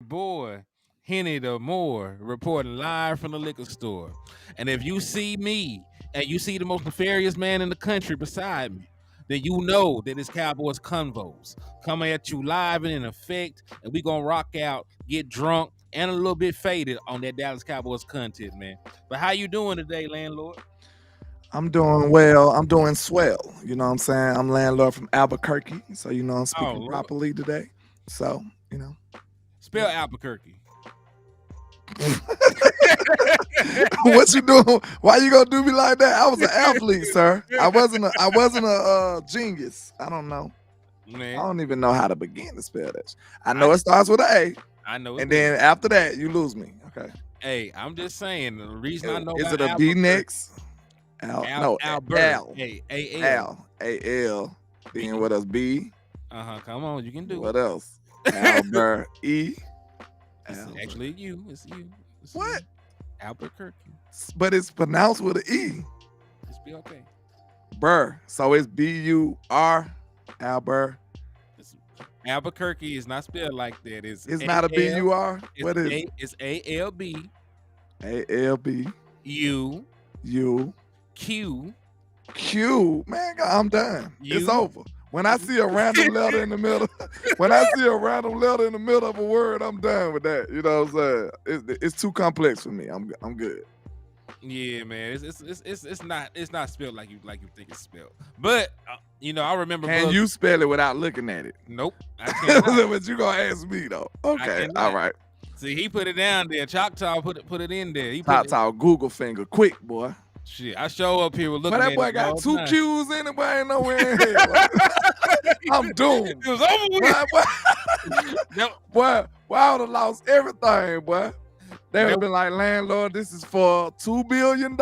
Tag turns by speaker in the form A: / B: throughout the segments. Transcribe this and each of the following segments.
A: Boy, Henny the Moore reporting live from the liquor store. And if you see me and you see the most nefarious man in the country beside me, then you know that it's Cowboys Convos coming at you live and in effect, and we gonna rock out, get drunk, and a little bit faded on that Dallas Cowboys content, man. But how you doing today, landlord?
B: I'm doing well. I'm doing swell. You know what I'm saying? I'm landlord from Albuquerque. So, I'm
A: Oh,
B: speaking
A: Lord.
B: properly today. So,
A: Spell Albuquerque.
B: what you doing? Why you gonna do me like that? I was an athlete, sir. I wasn't a genius. I don't know. I
A: Man,
B: don't even know how to begin to spell that. I
A: I
B: know it starts with an
A: I know
B: A,
A: it
B: and
A: does.
B: then after that, you lose me. Okay.
A: Hey, I'm just saying the reason I know
B: Is
A: about
B: it a B
A: Albuquerque.
B: next? No,
A: Albert.
B: Al.
A: A-L.
B: A-L. Then what else? B.
A: Come on, you can do
B: What
A: it.
B: else? Albert. E.
A: It's
B: Albert.
A: actually you. It's you. It's
B: What?
A: you. Albuquerque.
B: But it's pronounced with an E.
A: It's be okay.
B: Burr. So it's B-U-R. Albert.
A: Albuquerque is not spelled like that. It's
B: not a B-U-R.
A: It's
B: What is it?
A: It's A-L-B
B: A-L-B.
A: U
B: U.
A: Q.
B: Q. Man, I'm done. It's
A: U.
B: over. When I see a random letter in the middle, of a word, I'm done with that. You know what I'm saying? It's too complex for me. I'm good.
A: Yeah, man. It's not spelled like you think it's spelled. But I remember.
B: Can you spell it without looking at it?
A: Nope, I cannot.
B: But you gonna ask me though? Okay, all right.
A: See, he put it down there. Choctaw put it in there. He put
B: Choctaw Google finger, quick boy.
A: Shit, I show up here with looking
B: But
A: at
B: that boy
A: it
B: got
A: all
B: two
A: time.
B: Q's in it, boy. Ain't nowhere in here. I'm doomed.
A: It was over with.
B: Boy, I would have lost everything, boy. They would have been like, landlord, this is for $2 billion.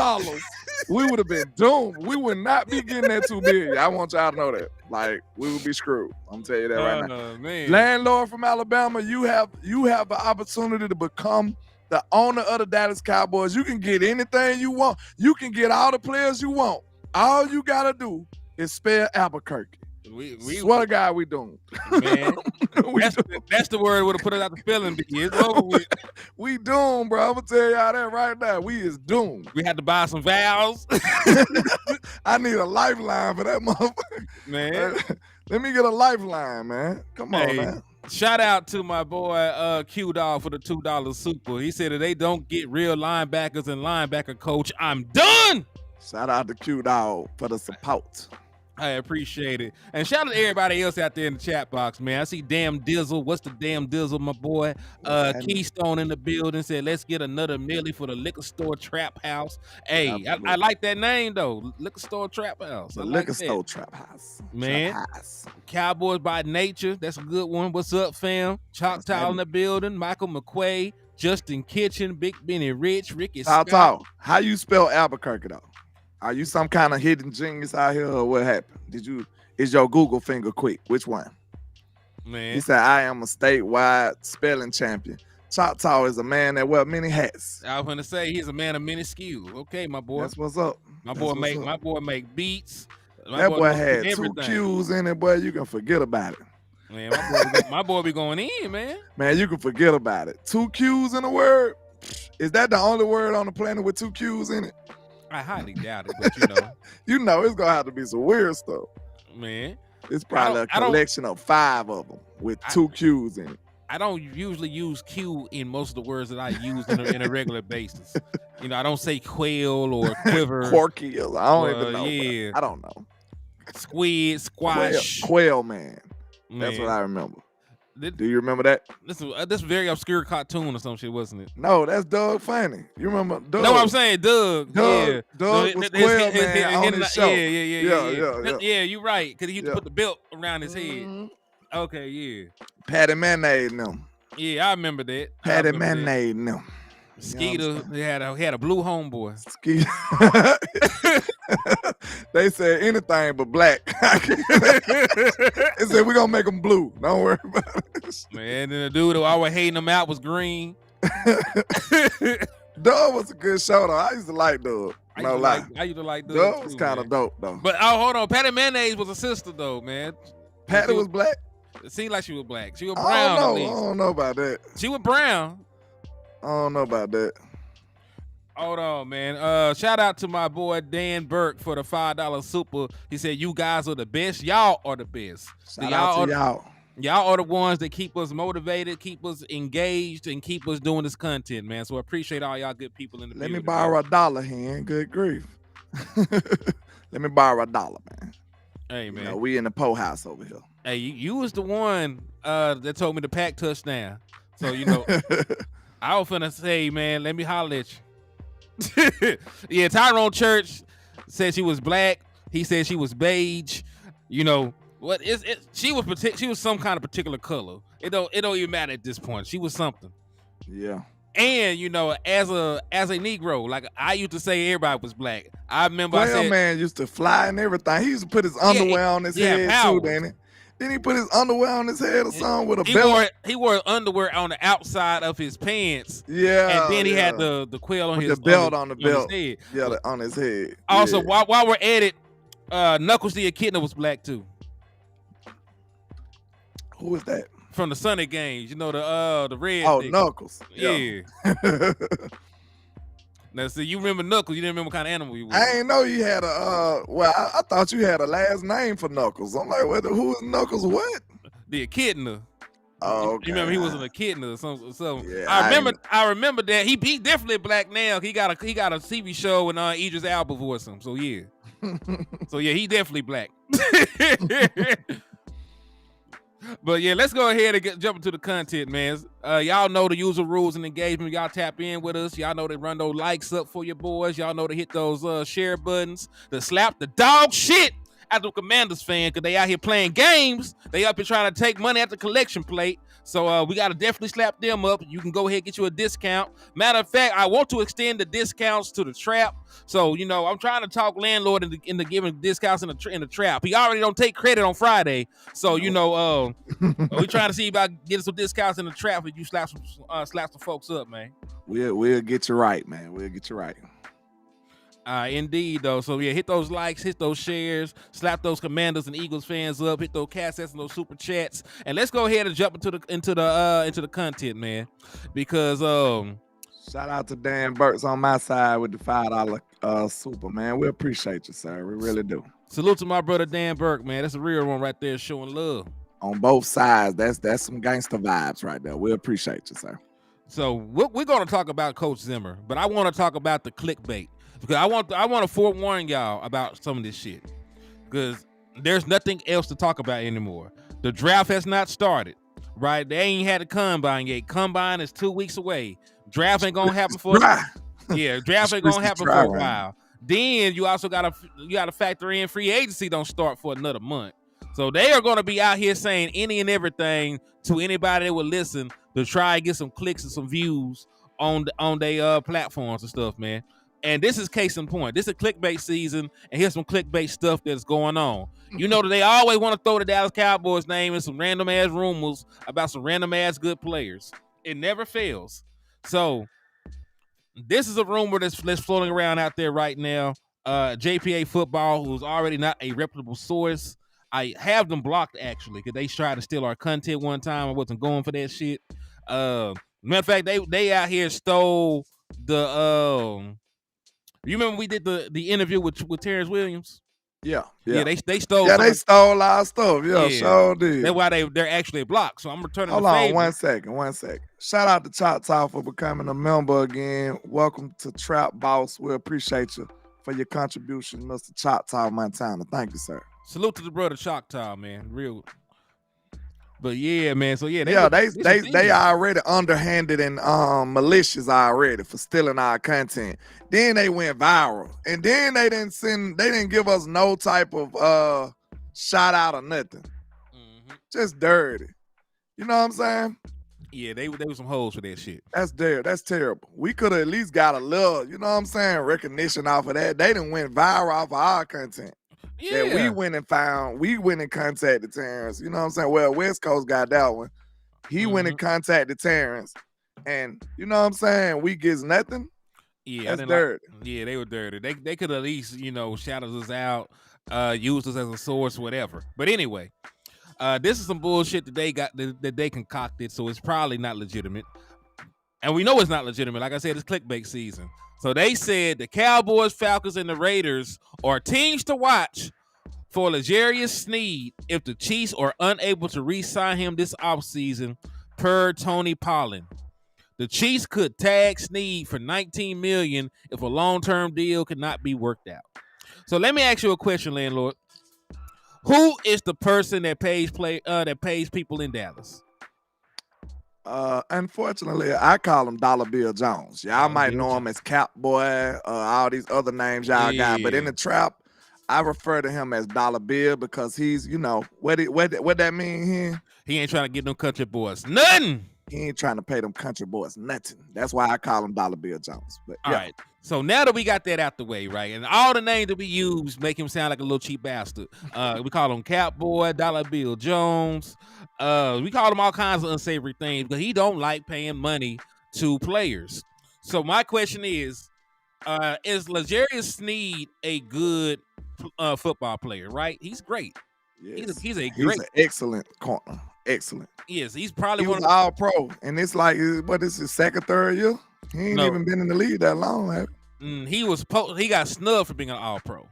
B: We would have been doomed. We would not be getting that $2 billion. I want y'all to know that. Like, we would be screwed. I'm telling you that right now.
A: Man.
B: Landlord from Alabama, you have the opportunity to become the owner of the Dallas Cowboys. You can get anything you want. You can get all the players you want. All you gotta do is spell Albuquerque.
A: We
B: Swear to God, we doomed.
A: Man, that's the word would have put it out the spelling bee. It's over with.
B: We doomed, bro. I'm gonna tell y'all that right now. We is doomed.
A: We had to buy some vowels.
B: I need a lifeline for that motherfucker.
A: Man.
B: Let me get a lifeline, man. Come on, man.
A: Shout out to my boy Q Dog for the $2 super. He said if they don't get real linebackers and linebacker coach, I'm done.
B: Shout out to Q Dog for the support.
A: I appreciate it. And shout out to everybody else out there in the chat box, man. I see Damn Dizzle. What's the Damn Dizzle, my boy? Keystone in the building said, let's get another Millie for the liquor store trap house. Hey, I like that name, though. Liquor store trap house.
B: The liquor store trap house.
A: Man.
B: Trap house.
A: Cowboys by nature. That's a good one. What's up, fam? Choctaw in the building. Michael McQuay. Justin Kitchen. Big Benny Rich. Ricky
B: Scott. How you spell Albuquerque, though? Are you some kind of hidden genius out here, or what happened? Is your Google finger quick? Which one?
A: Man.
B: He said, I am a statewide spelling champion. Choctaw is a man that wears many hats.
A: I was going to say he's a man of many skills. Okay, my boy.
B: That's what's up.
A: My boy make beats.
B: That boy had two Q's in it, boy. You can forget about it.
A: Man, my boy be going in, man.
B: Man, you can forget about it. 2 Q's in a word? Is that the only word on the planet with 2 Q's in it?
A: I highly doubt it, but
B: it's gonna have to be some weird stuff.
A: Man,
B: it's probably a collection of 5 of them with 2 Q's in it.
A: I don't usually use Q in most of the words that I use in a regular basis. I don't say quail or quiver.
B: Corky, I don't even know.
A: Yeah,
B: I don't know.
A: Squid, squash,
B: quail man. That's what I remember. Do you remember that?
A: This very obscure cartoon or some shit, wasn't it?
B: No, that's Doug Funny. You remember Doug?
A: No, I'm saying Doug.
B: Doug was Quail Man on his show.
A: Yeah, you're right. Because he used to put the belt around his head. Okay, yeah.
B: Patty Mayonnaise and them.
A: Yeah, I remember that.
B: Patty Mayonnaise and them.
A: Skeeter, he had a blue homeboy.
B: Skeeter. They said anything but black. They said we're gonna make them blue. Don't worry about it.
A: Man, then the dude who always hating them out was green.
B: Doug was a good show though. I used to like Doug. No lie.
A: I used to like Doug.
B: Doug was kind of dope though.
A: But hold on, Patty Mayonnaise was a sister though, man.
B: Patty was black.
A: It seemed like she was black. She was
B: I
A: brown at
B: don't
A: least.
B: know about that.
A: She was brown.
B: I don't know about that.
A: Hold on, man. Shout out to my boy Dan Burke for the $5 super. He said, "You guys are the best. Y'all are the best.
B: Shout out to y'all.
A: Y'all are the ones that keep us motivated, keep us engaged, and keep us doing this content, man. So I appreciate all y'all good people in the
B: Let
A: building.
B: me borrow $1 here. Good grief. Let me borrow $1, man.
A: Hey, man.
B: You know, we in the po house over here.
A: Hey, you was the one that told me to pack touchdown. So, you know, I was finna say, man, let me holler at you. Yeah, Tyrone Church said she was black. He said she was beige. You know, what is it? She was some kind of particular color. It don't even matter at this point. She was something.
B: Yeah.
A: And you know, as a Negro, like I used to say, everybody was black. I remember I said,
B: man used to fly and everything. He used to put his underwear on his head too, didn't he? Didn't he put his underwear on his head or something with a belt?
A: He wore underwear on the outside of his pants.
B: Yeah.
A: And then he had the quill on
B: with
A: his
B: the belt on the belt.
A: His head.
B: Yeah, on his head.
A: Also, while we're at it, Knuckles the Echidna was black too.
B: Who is that?
A: From the Sonic games, you know, the red.
B: Oh,
A: nigga.
B: Knuckles.
A: Yeah. Now, see, you remember Knuckles? You didn't remember what kind of animal you were.
B: I ain't know you had a. Well, I thought you had a last name for Knuckles. I'm like, who is Knuckles? What?
A: The Echidna.
B: Oh, okay.
A: You remember he was an echidna or something.
B: Yeah,
A: I remember that he definitely black now. He got a TV show and Idris Elba voiced him. So yeah. So yeah, he definitely black. But yeah, let's go ahead and jump into the content, man. Y'all know the usual rules and engagement. Y'all tap in with us. Y'all know to run those likes up for your boys. Y'all know to hit those share buttons, to slap the dog shit out the Commanders fan, because they out here playing games. They up here trying to take money at the collection plate. So we got to definitely slap them up. You can go ahead and get you a discount. Matter of fact, I want to extend the discounts to the trap. So, you know, I'm trying to talk LandLord into giving discounts in the trap. He already don't take credit on Friday. So, you know, we trying to see about getting some discounts in the trap if you slap some folks up, man.
B: We'll get you right, man. We'll get you right.
A: Indeed, though. So yeah, hit those likes, hit those shares, slap those Commanders and Eagles fans up, hit those cast and those super chats, and let's go ahead and jump into the content, man. Because
B: shout out to Dan Burks on my side with the $5 super, man. We appreciate you, sir. We really do.
A: Salute to my brother Dan Burke, man. That's a real one right there, showing love
B: on both sides. That's some gangster vibes right there. We appreciate you, sir.
A: So we're going to talk about Coach Zimmer, but I want to talk about the clickbait. Because I want to forewarn y'all about some of this shit, because there's nothing else to talk about anymore. The draft has not started, right? They ain't had a combine yet. Combine is 2 weeks away. Draft ain't gonna happen for draft ain't gonna happen for a while. Then you also gotta factor in free agency don't start for another month. So they are gonna be out here saying any and everything to anybody that would listen to try and get some clicks and some views on their platforms and stuff, man. And this is case in point. This is clickbait season, and here's some clickbait stuff that's going on. You know that they always want to throw the Dallas Cowboys name in some random ass rumors about some random ass good players. It never fails. So this is a rumor that's floating around out there right now. JPA Football, who's already not a reputable source. I have them blocked actually, because they tried to steal our content one time. I wasn't going for that shit. Matter of fact, they out here stole the you remember we did the interview with Terrence Williams?
B: Yeah.
A: They stole.
B: Yeah, they stole our stuff. Yeah, sure did.
A: That's why they're actually blocked. So I'm returning.
B: Hold on, 1 second. Shout out to Choctaw for becoming a member again. Welcome to Trap Boss. We appreciate you for your contribution, Mr. Choctaw Montana. Thank you, sir.
A: Salute to the brother Choctaw, man. Real. But yeah, man. So yeah,
B: they already underhanded and malicious already for stealing our content. Then they went viral, and then they didn't give us no type of shout out or nothing. Mm-hmm. Just dirty. You know what I'm saying?
A: Yeah, they were some hoes for that shit.
B: That's terrible. We could have at least got a little, you know what I'm saying, recognition off of that. They done went viral off of our content. Yeah, that we went and contacted Terrence. You know what I'm saying? Well, West Coast got that one. He went and contacted Terrence, and you know what I'm saying? We gets nothing.
A: Yeah,
B: that's dirty.
A: They were dirty. They could at least, you know, shout us out, use us as a source, whatever. But anyway, This is some bullshit that they got that they concocted, so it's probably not legitimate. And we know it's not legitimate. Like I said, it's clickbait season. So they said the Cowboys, Falcons, and the Raiders are teams to watch for L'Jarius Sneed if the Chiefs are unable to re-sign him this offseason, per Tony Pollin. The Chiefs could tag Sneed for $19 million if a long-term deal cannot be worked out. So let me ask you a question, landlord. Who is the person that pays people in Dallas?
B: Unfortunately, I call him Dollar Bill Jones. Y'all might know him as Cap Boy, all these other names y'all got. But in the trap, I refer to him as Dollar Bill because he's, what that mean here?
A: He ain't trying to get them country boys nothing.
B: He ain't trying to pay them country boys nothing. That's why I call him Dollar Bill Jones. But,
A: all right. So now that we got that out the way, right, and all the names that we use make him sound like a little cheap bastard. We call him Cap Boy, Dollar Bill Jones. We call him all kinds of unsavory things because he don't like paying money to players. So my question is L'Jarius Sneed a good football player? Right, he's great.
B: Yes.
A: He's an
B: excellent corner. Excellent.
A: Yes, he's probably
B: he was all pro, and it's like, what is his second, third year? He ain't even been in the league that long, have
A: he got snubbed for being an all pro.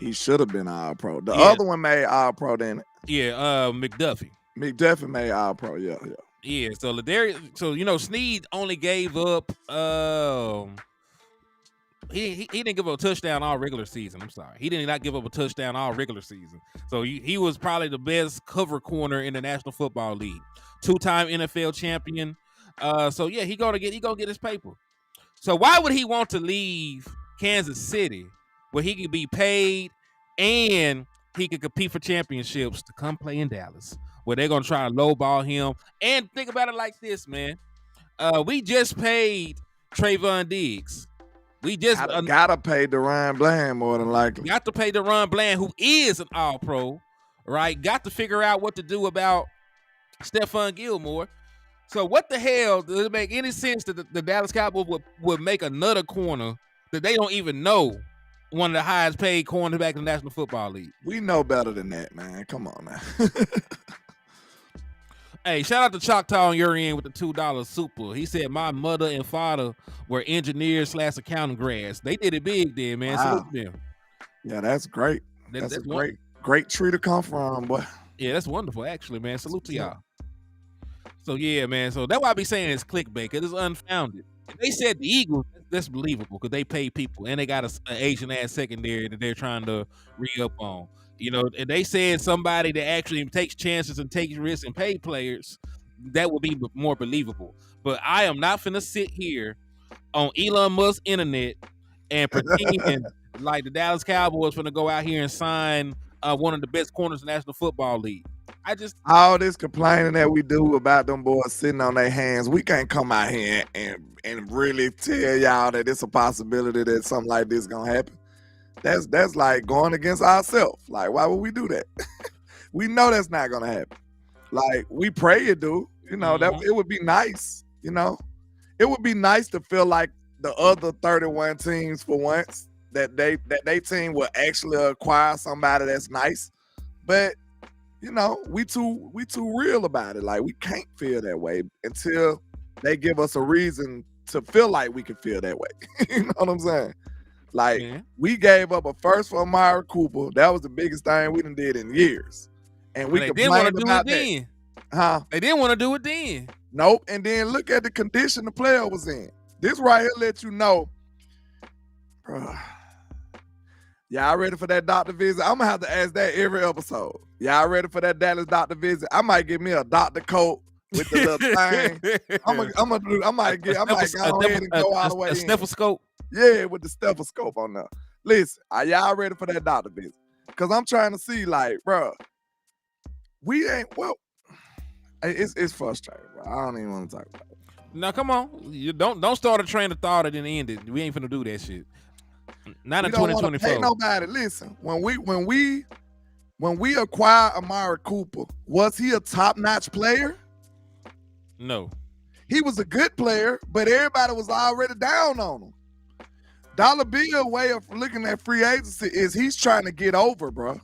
B: He should have been all pro. The other one made all pro, then.
A: Yeah, McDuffie.
B: McDuffie made all pro. Yeah.
A: Yeah. So L'Jarius, Sneed only gave up. He didn't give up a touchdown all regular season. I'm sorry. He did not give up a touchdown all regular season. So he was probably the best cover corner in the National Football League. 2-time NFL champion. He gonna get his paper. So why would he want to leave Kansas City where he could be paid and he could compete for championships to come play in Dallas where they're gonna try to lowball him? And think about it like this, man. We just paid Trayvon Diggs. We just
B: gotta pay DeRon Bland more than likely.
A: Got to pay DeRon Bland, who is an all-pro, right? Got to figure out what to do about Stephon Gilmore. So what the hell does it make any sense that the Dallas Cowboys would make another corner that they don't even know one of the highest paid cornerbacks in the National Football League?
B: We know better than that, man. Come on now.
A: Hey, shout out to Choctaw on your end with the $2 super. He said my mother and father were engineers / accounting grads. They did it big then, man.
B: Wow.
A: Salute them.
B: Yeah, that's great. That's a great tree to come from, boy.
A: Yeah, that's wonderful, actually, man. Salute to y'all. So yeah, man. So that's why I be saying it's clickbait, because it's unfounded. If they said the Eagles, that's believable because they pay people and they got an Asian ass secondary that they're trying to re-up on. And they said somebody that actually takes chances and takes risks and pay players, that would be more believable. But I am not finna sit here on Elon Musk's internet and pretend like the Dallas Cowboys finna go out here and sign one of the best corners in the National Football League.
B: All this complaining that we do about them boys sitting on their hands, we can't come out here and really tell y'all that it's a possibility that something like this gonna happen. That's like going against ourselves. Like, why would we do that? We know that's not gonna happen. Like, we pray it do. That it would be nice. It would be nice to feel like the other 31 teams for once that they team will actually acquire somebody that's nice. But we too real about it. Like, we can't feel that way until they give us a reason to feel like we can feel that way. You know what I'm saying? Like, we gave up a first for Amari Cooper. That was the biggest thing we done did in years. And we complained about that. Huh? They didn't want to do it then. Nope. And then look at the condition the player was in. This right here let you know. Y'all ready for that doctor visit? I'm gonna have to ask that every episode. Y'all ready for that Dallas doctor visit? I might get me a doctor coat with the little thing. I might go ahead and go all the way in.
A: A stethoscope?
B: Yeah, with the stethoscope on there. Listen, are y'all ready for that doctor visit? Because I'm trying to see, like, bro, it's frustrating, bro. I don't even want to talk about it.
A: Now, come on. You don't start a train of thought and then end it. We ain't finna do that shit. Not in 2024.
B: Ain't nobody. Listen, when we acquired Amari Cooper, was he a top-notch player?
A: No.
B: He was a good player, but everybody was already down on him. Dollar Bill way of looking at free agency is he's trying to get over, bro.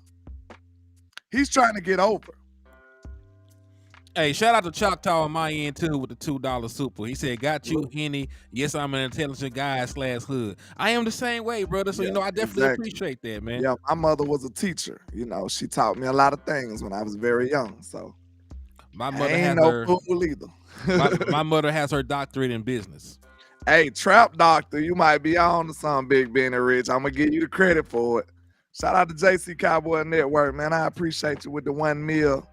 B: He's trying to get over.
A: Hey, shout out to Choctaw on my end too with the $2 super. He said, "Got you, Henny. Yes, I'm an intelligent guy / hood. I am the same way, brother. So
B: Yeah,
A: I definitely appreciate that, man.
B: Yeah, my mother was a teacher. She taught me a lot of things when I was very young. So
A: My
B: I
A: mother
B: ain't
A: has
B: no
A: her.
B: fool either.
A: My mother has her doctorate in business.
B: Hey, Trap Doctor, you might be on to something, Big Benny Rich. I'm gonna give you the credit for it. Shout out to JC Cowboy Network, man. I appreciate you with the 1 mil.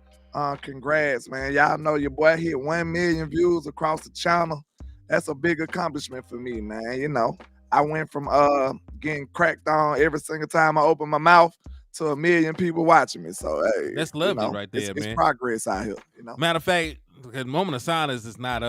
B: Congrats, man. Y'all know your boy hit 1 million views across the channel. That's a big accomplishment for me, man. I went from getting cracked on every single time I open my mouth to 1 million people watching me. So hey,
A: That's lovely right there,
B: it's
A: man.
B: progress out here.
A: Matter of fact, the moment of silence is not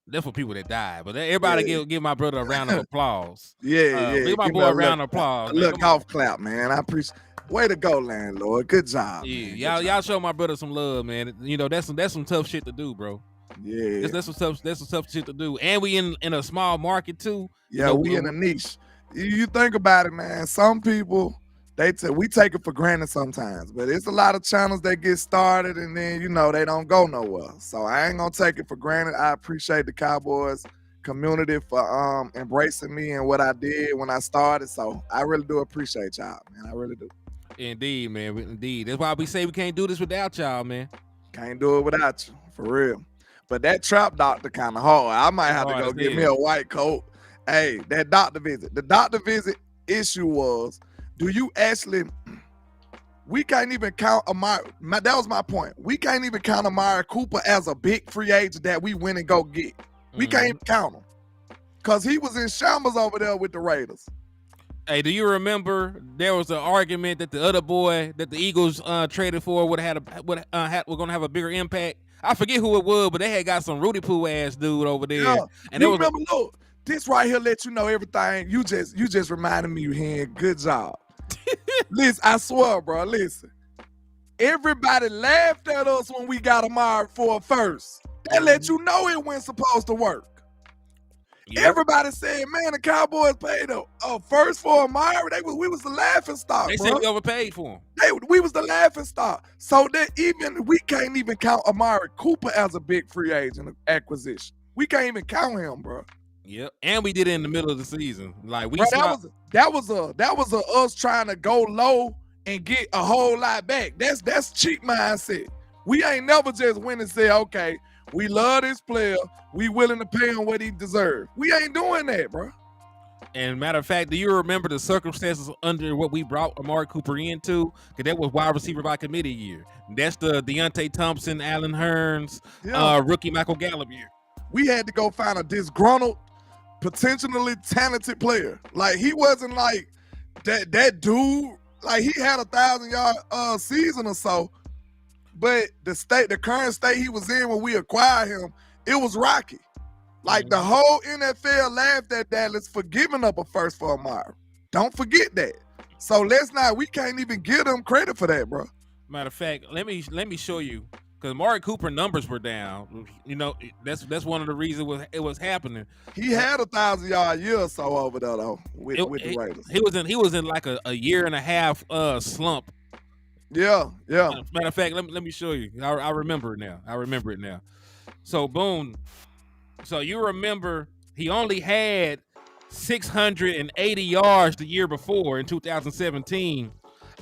A: that's for people that die, but everybody give my brother a round of applause. Give my boy a round of applause.
B: A little golf clap, man. I appreciate. Way to go, landlord. Good job.
A: Yeah,
B: man.
A: y'all show my brother some love, man. That's some tough shit to do, bro.
B: Yeah,
A: that's some tough shit to do, and we in a small market too.
B: Yeah, we in a niche. You think about it, man. Some people we take it for granted sometimes, but it's a lot of channels that get started and then they don't go nowhere. So I ain't gonna take it for granted. I appreciate the Cowboys community for embracing me and what I did when I started. So I really do appreciate y'all, man. I really do.
A: Indeed, man. Indeed. That's why we say we can't do this without y'all, man.
B: Can't do it without you, for real. But that Trap Doctor kind of hard. I might have to go get me a white coat. Hey, that doctor visit. The doctor visit issue was, do you actually, we can't even count Amari. That was my point. We can't even count Amari Cooper as a big free agent that we went and go get. We can't even count him. Because he was in shambles over there with the Raiders.
A: Hey, do you remember there was an argument that the other boy that the Eagles traded for we're going to have a bigger impact? I forget who it was, but they had got some Rudy Poo ass dude over there.
B: Yeah.
A: And
B: you remember, look, this right here let you know everything. You just reminded me, Hen. Good job. Listen, I swear, bro. Listen, everybody laughed at us when we got Amari for a first. That let you know it wasn't supposed to work. Yep. Everybody said, man, the Cowboys paid a first for Amari. We was the laughing stock.
A: They said we overpaid for him.
B: We was the laughing stock. So that we can't even count Amari Cooper as a big free agent acquisition. We can't even count him, bro.
A: Yep, and we did it in the middle of the season. Like
B: that was us trying to go low and get a whole lot back. That's cheap mindset. We ain't never just went and said, okay, we love this player. We willing to pay him what he deserves. We ain't doing that, bro.
A: And matter of fact, do you remember the circumstances under what we brought Amari Cooper into? Because that was wide receiver by committee year. That's the Deontay Thompson, Allen Hurns, rookie Michael Gallup year.
B: We had to go find a disgruntled, potentially talented player. Like, he wasn't like that dude. Like, he had 1,000-yard season or so, but the current state he was in when we acquired him, it was rocky. Like, the whole NFL laughed at Dallas for giving up a first for Amari. Don't forget that. So we can't even give them credit for that, bro.
A: Matter of fact, let me show you. Because Amari Cooper numbers were down. That's one of the reasons it was happening.
B: He had 1,000-yard year or so over there though with the Raiders.
A: He was in like a year and a half slump.
B: Yeah.
A: Matter of fact, let me show you. I remember it now. So boom. So you remember he only had 680 yards the year before in 2017,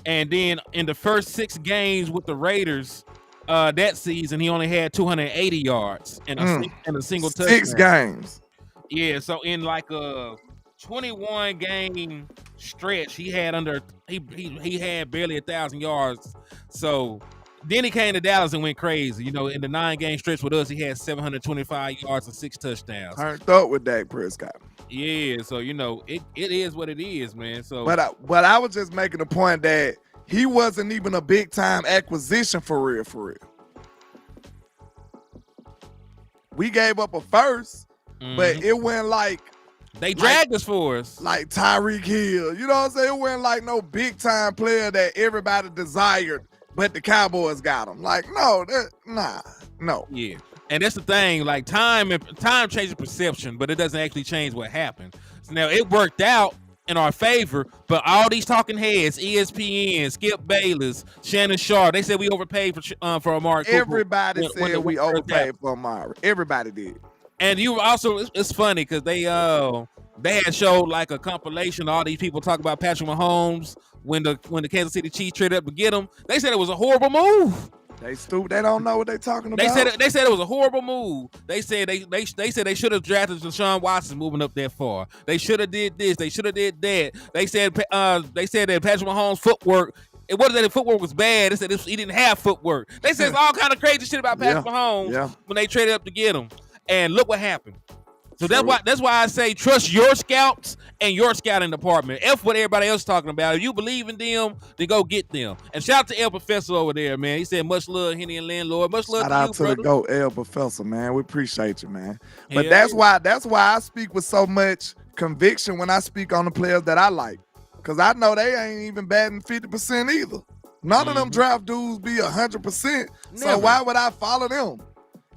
A: and then in the first 6 games with the Raiders. That season, he only had 280 yards and a single touchdown.
B: 6 games.
A: Yeah, so in like a 21 game stretch, he had barely 1,000 yards. So then he came to Dallas and went crazy. In the 9 game stretch with us, he had 725 yards and 6 touchdowns.
B: Turned up with Dak Prescott.
A: Yeah, so it is what it is, man. So,
B: but I was just making the point that he wasn't even a big time acquisition for real. We gave up a first, but it went like
A: they dragged us for us.
B: Like Tyreek Hill. You know what I'm saying? It wasn't like no big time player that everybody desired, but the Cowboys got him. Like, no.
A: Yeah. And that's the thing, like time changes perception, but it doesn't actually change what happened. So now it worked out in our favor, but all these talking heads, ESPN, Skip Bayless, Shannon Sharp, they said we overpaid for Amari Cooper.
B: Everybody said we overpaid for Amari. Everybody did.
A: And you also, it's funny because they had showed like a compilation of all these people talk about Patrick Mahomes when the Kansas City Chiefs traded up to get him. They said it was a horrible move.
B: They stupid. They don't know what they're talking about.
A: They said it was a horrible move. They said they said they should have drafted Deshaun Watson moving up that far. They should have did this. They should have did that. They said that Patrick Mahomes' footwork. It wasn't that his footwork was bad. They said he didn't have footwork. They said all kind of crazy shit about Patrick Mahomes when they traded up to get him. And look what happened. So that's why I say trust your scouts and your scouting department. F what everybody else is talking about. If you believe in them, then go get them. And shout out to El Professor over there, man. He said much love, Henny and LandLord. Much love
B: shout
A: to you,
B: out to
A: brother.
B: the GOAT, El Professor, man. We appreciate you, man. But that's why I speak with so much conviction when I speak on the players that I like. Because I know they ain't even batting 50% either. None of them draft dudes be 100%. So why would I follow them?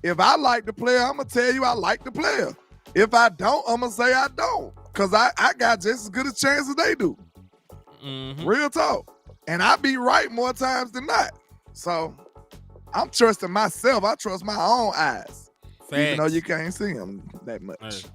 B: If I like the player, I'm going to tell you I like the player. If I don't, I'm going to say I don't. Because I got just as good a chance as they do. Real talk. And I be right more times than not. So I'm trusting myself. I trust my own eyes. Facts. Even though you can't see them that much.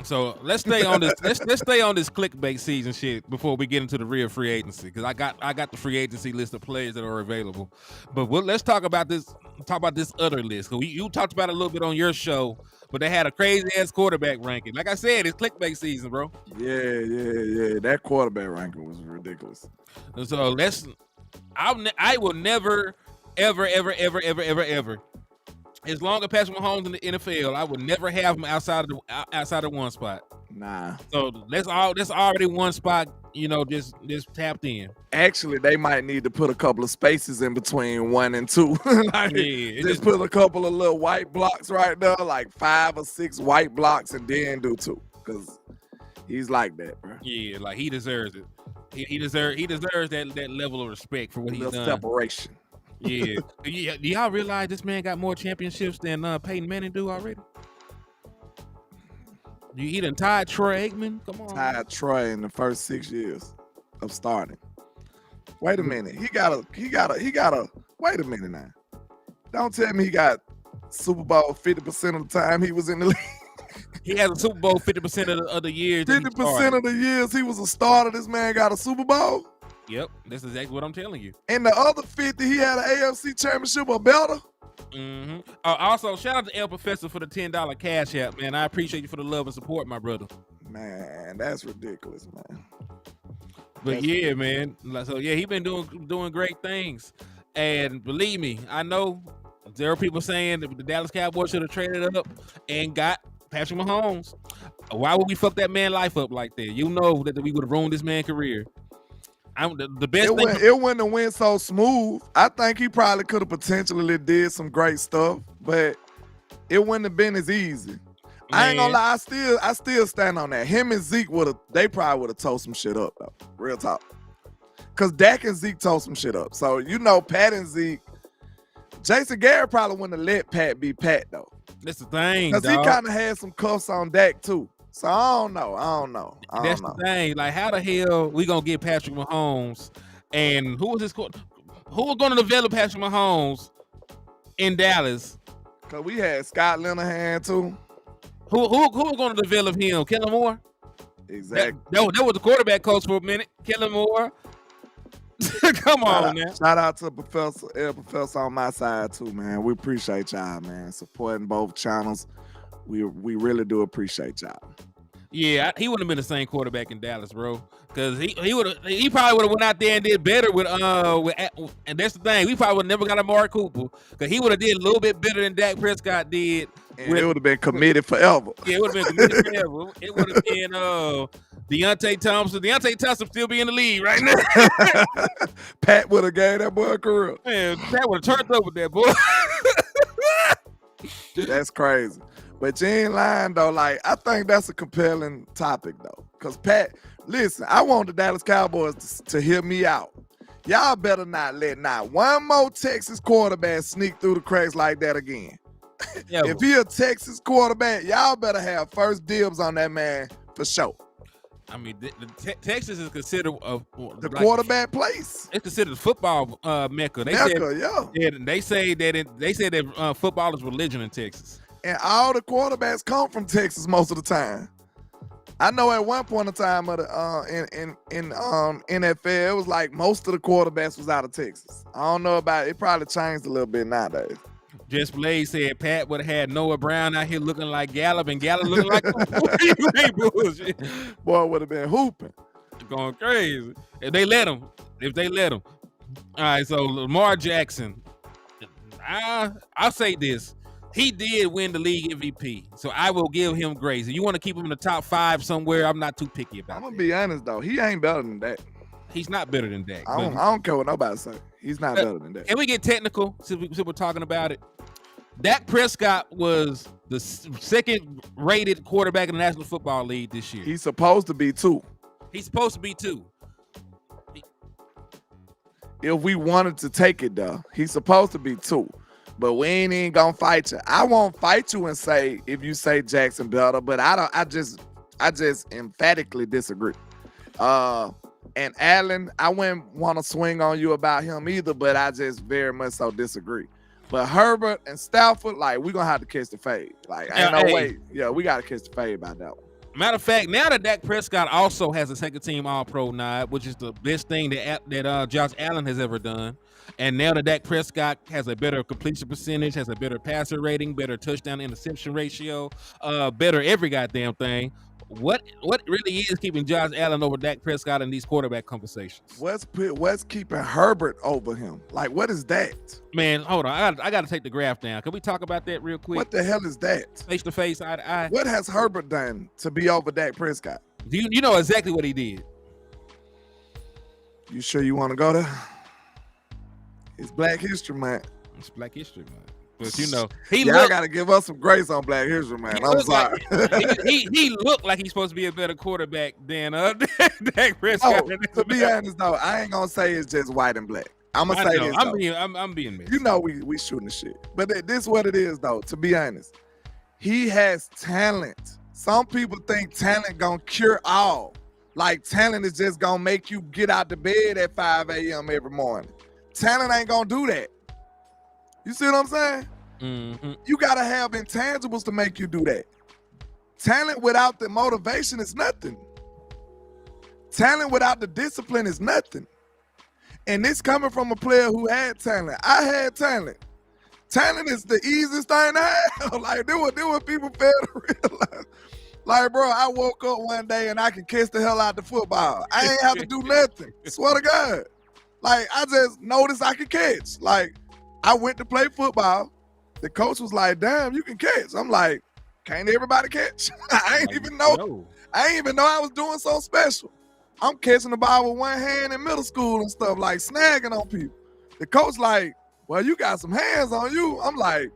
A: So let's stay on this. let's stay on this clickbait season shit before we get into the real free agency, because I got the free agency list of players that are available. But let's talk about this. Talk about this other list. Cause you talked about it a little bit on your show, but they had a crazy ass quarterback ranking. Like I said, it's clickbait season, bro.
B: Yeah. That quarterback ranking was ridiculous.
A: And so I will never, ever. As long as Patrick Mahomes in the NFL, I would never have him outside of one spot.
B: Nah.
A: So that's already one spot, just tapped in.
B: Actually, they might need to put a couple of spaces in between 1 and 2. Just put a couple of little white blocks right there, like 5 or 6 white blocks, and then do 2. Because he's like that, bro.
A: Yeah, like he deserves it. He deserves that level of respect for what he's done.
B: Separation.
A: Yeah. Do y'all realize this man got more championships than Peyton Manning do already? He done tied Troy Aikman? Come on.
B: Tied Troy in the first 6 years of starting. Wait a minute. He got a wait a minute now. Don't tell me he got Super Bowl 50% of the time he was in the league.
A: He has a Super Bowl 50% of the years.
B: 50% of the years he was a starter, this man got a Super Bowl?
A: Yep, that's exactly what I'm telling you.
B: And the other 50, he had an AFC championship or better.
A: Also, shout out to El Professor for the $10 cash app, man. I appreciate you for the love and support, my brother.
B: Man, that's ridiculous, man.
A: But man. So he been doing great things. And believe me, I know there are people saying that the Dallas Cowboys should have traded up and got Patrick Mahomes. Why would we fuck that man life up like that? You know that we would have ruined this man's career. The best
B: it wouldn't have went so smooth. I think he probably could have potentially did some great stuff, but it wouldn't have been as easy. Man. I ain't gonna lie, I still stand on that. Him and Zeke they probably would have told some shit up though. Real talk. Cause Dak and Zeke told some shit up. So Pat and Zeke, Jason Garrett probably wouldn't have let Pat be Pat though.
A: That's the thing.
B: Cause he kind of had some cuffs on Dak too. So I don't know.
A: That's the thing. Like, how the hell we gonna get Patrick Mahomes? And who was gonna develop Patrick Mahomes in Dallas?
B: Cause we had Scott Linehan too.
A: Who was gonna develop him? Kellen Moore?
B: Exactly.
A: That was the quarterback coach for a minute. Kellen Moore. Come on, man.
B: Shout out to Professor on my side too, man. We appreciate y'all, man. Supporting both channels. We really do appreciate y'all.
A: Yeah, he wouldn't have been the same quarterback in Dallas, bro. Because he probably would have went out there and did better with and that's the thing. We probably would have never got Amari Cooper because he would have did a little bit better than Dak Prescott did.
B: And it would have been committed forever.
A: Yeah, it would have been committed forever. It would have been Deontay Thompson. Deontay Thompson still be in the league right now.
B: Pat would have gave that boy a career.
A: Man, Pat would have turned up with that boy.
B: That's crazy. But you ain't lying, though. Like, I think that's a compelling topic, though. Because, Pat, listen, I want the Dallas Cowboys to hear me out. Y'all better not let one more Texas quarterback sneak through the cracks like that again. If he a Texas quarterback, y'all better have first dibs on that man for sure.
A: I mean, Texas is considered
B: the quarterback place.
A: It's considered football mecca. They say that football is religion in Texas,
B: and all the quarterbacks come from Texas most of the time. I know at one point in time of the in NFL, it was like most of the quarterbacks was out of Texas. I don't know about it. Probably changed a little bit nowadays.
A: Just Blaze said Pat would have had Noah Brown out here looking like Gallup and Gallup looking like bullshit.
B: Boy would have been hooping,
A: going crazy if they let him. All right, so Lamar Jackson, I'll say this. He did win the league MVP, so I will give him grace. If you want to keep him in the top 5 somewhere, I'm not too picky about it.
B: I'm going to be honest, though. He ain't better than that.
A: He's not better than that.
B: I don't care what nobody say. He's not better than that.
A: Can we get technical since we're talking about it? Dak Prescott was the second-rated quarterback in the National Football League this year.
B: He's supposed to be 2.
A: He's supposed to be 2.
B: If we wanted to take it, though, he's supposed to be 2. But we ain't even gonna fight you. I won't fight you and say if you say Jackson better, but I just emphatically disagree. And Allen, I wouldn't want to swing on you about him either, but I just very much so disagree. But Herbert and Stafford, like, we're gonna have to catch the fade. Like, ain't no way. Yeah, we gotta catch the fade by that one.
A: Matter of fact, now that Dak Prescott also has a second-team All-Pro nod, which is the best thing that Josh Allen has ever done, and now that Dak Prescott has a better completion percentage, has a better passer rating, better touchdown-interception ratio, better every goddamn thing, what really is keeping Josh Allen over Dak Prescott in these quarterback conversations?
B: What's keeping Herbert over him? Like, what is that?
A: Man, hold on. I got to take the graph down. Can we talk about that real quick?
B: What the hell is that?
A: Face to face, eye to eye.
B: What has Herbert done to be over Dak Prescott?
A: You know exactly what he did.
B: You sure you want to go there? It's Black History Month.
A: It's Black History Month. But you know,
B: I gotta give us some grace on Black History Month. I'm sorry.
A: He looked like he's supposed to be a better quarterback than Dak Prescott.
B: To be honest though, I ain't gonna say it's just white and black. I'm gonna say this.
A: I'm being mixed.
B: You know we shooting the shit. But this is what it is though, to be honest. He has talent. Some people think talent gonna cure all. Like talent is just gonna make you get out the bed at 5 a.m. every morning. Talent ain't gonna do that. You see what I'm saying?
A: Mm-hmm.
B: You gotta have intangibles to make you do that. Talent without the motivation is nothing. Talent without the discipline is nothing. And this coming from a player who had talent. I had talent. Talent is the easiest thing to have. Like, there were people fail to realize. Like, bro, I woke up one day and I could catch the hell out the football. I ain't have to do nothing. Swear to God. Like, I just noticed I could catch. Like, I went to play football. The coach was like, damn, you can catch. I'm like, can't everybody catch? I ain't even know I was doing so special. I'm catching the ball with one hand in middle school and stuff, like snagging on people. The coach like, well, you got some hands on you. I'm like,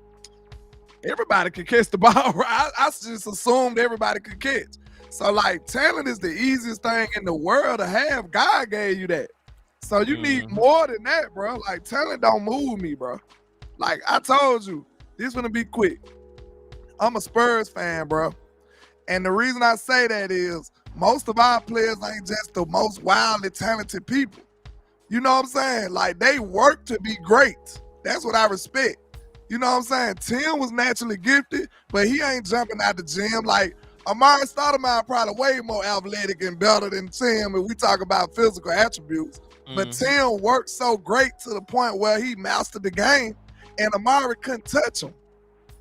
B: everybody can catch the ball. I just assumed everybody could catch. So, like, talent is the easiest thing in the world to have. God gave you that. So you need more than that, bro. Like, talent don't move me, bro. Like, I told you, this gonna be quick. I'm a Spurs fan, bro. And the reason I say that is most of our players ain't just the most wildly talented people. You know what I'm saying? Like, they work to be great. That's what I respect. You know what I'm saying? Tim was naturally gifted, but he ain't jumping out the gym. Like, Amari Stoudemire probably way more athletic and better than Tim if we talk about physical attributes. But Tim worked so great to the point where he mastered the game, and Amari couldn't touch him.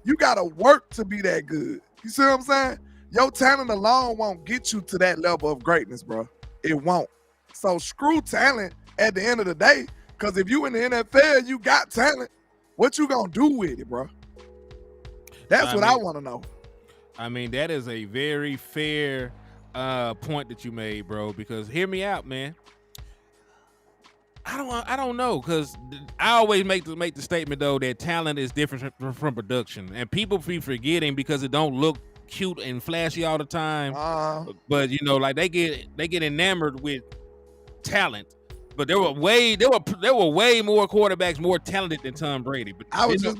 B: You got to work to be that good. You see what I'm saying? Your talent alone won't get you to that level of greatness, bro. It won't. So screw talent at the end of the day, because if you in the NFL, you got talent, what you gonna do with it, bro? That's what I want to know.
A: I mean, that is a very fair point that you made, bro, because hear me out, man. I don't know, because I always make the statement though that talent is different from production, and people be forgetting because it don't look cute and flashy all the time. But you know, like they get enamored with talent. But there were way more quarterbacks more talented than Tom Brady. But
B: I was just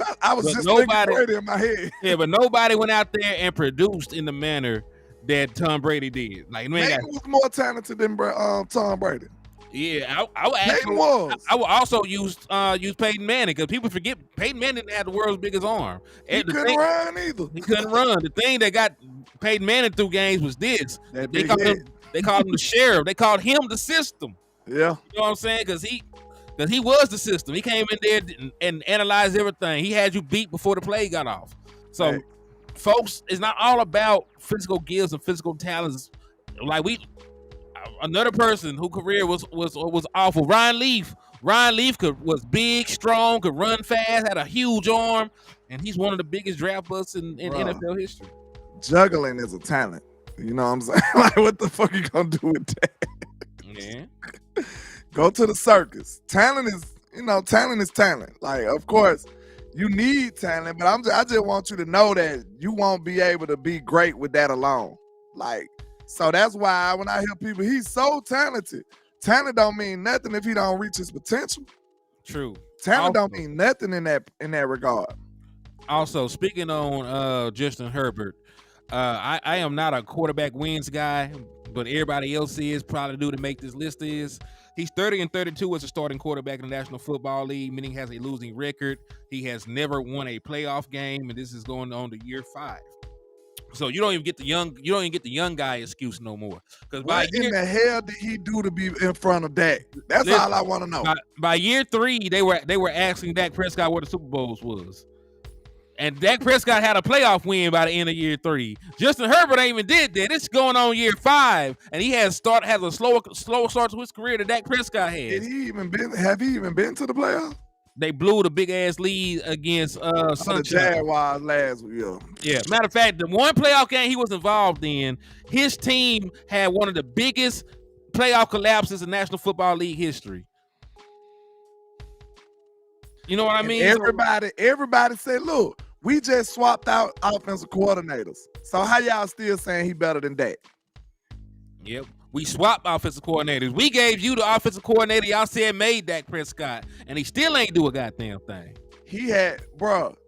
B: thinking Brady in my head.
A: Yeah, but nobody went out there and produced in the manner that Tom Brady did. Like, man,
B: Peyton was more talented than Tom Brady.
A: yeah, I would
B: Peyton
A: actually,
B: was.
A: I would also use Peyton Manning, because people forget Peyton Manning didn't have the world's biggest arm.
B: He couldn't run either.
A: He couldn't run. The thing that got Peyton Manning through games was this.
B: That
A: They
B: big
A: called
B: head.
A: him. They called him the sheriff. They called him the system.
B: Yeah.
A: You know what I'm saying? Because he was the system. He came in there and analyzed everything. He had you beat before the play got off. So,
B: Right.
A: folks, it's not all about physical gifts and physical talents. Like, another person whose career was awful. Ryan Leaf. Ryan Leaf was big, strong, could run fast, had a huge arm, and he's one of the biggest draft busts in NFL history.
B: Juggling is a talent. You know what I'm saying? Like, what the fuck you gonna do with that?
A: Yeah.
B: Go to the circus. Talent is talent. Like, of course, you need talent, but I just want you to know that you won't be able to be great with that alone. Like, so that's why when I hear people, he's so talented. Talent don't mean nothing if he don't reach his potential.
A: True.
B: Talent don't mean nothing in that regard.
A: Also, speaking on Justin Herbert, I am not a quarterback wins guy, but everybody else is, probably due to make this list is. He's 30-32 as a starting quarterback in the National Football League, meaning he has a losing record. He has never won a playoff game, and this is going on to year 5. So you don't even get the young guy excuse no more. Because
B: what in the hell did he do to be in front of Dak? That's all I want to know.
A: By year 3, they were asking Dak Prescott where the Super Bowls was. And Dak Prescott had a playoff win by the end of year 3. Justin Herbert ain't even did that. It's going on year 5, and he has a slower start to his career than Dak Prescott has.
B: Have he even been to the playoffs?
A: They blew the big ass lead against
B: the Jaguars last year.
A: Yeah. Matter of fact, the one playoff game he was involved in, his team had one of the biggest playoff collapses in National Football League history. You know what I mean?
B: Everybody said, look, we just swapped out offensive coordinators. So how y'all still saying he better than Dak?
A: Yep. We swapped offensive coordinators. We gave you the offensive coordinator y'all said made Dak Prescott, and he still ain't do a goddamn thing.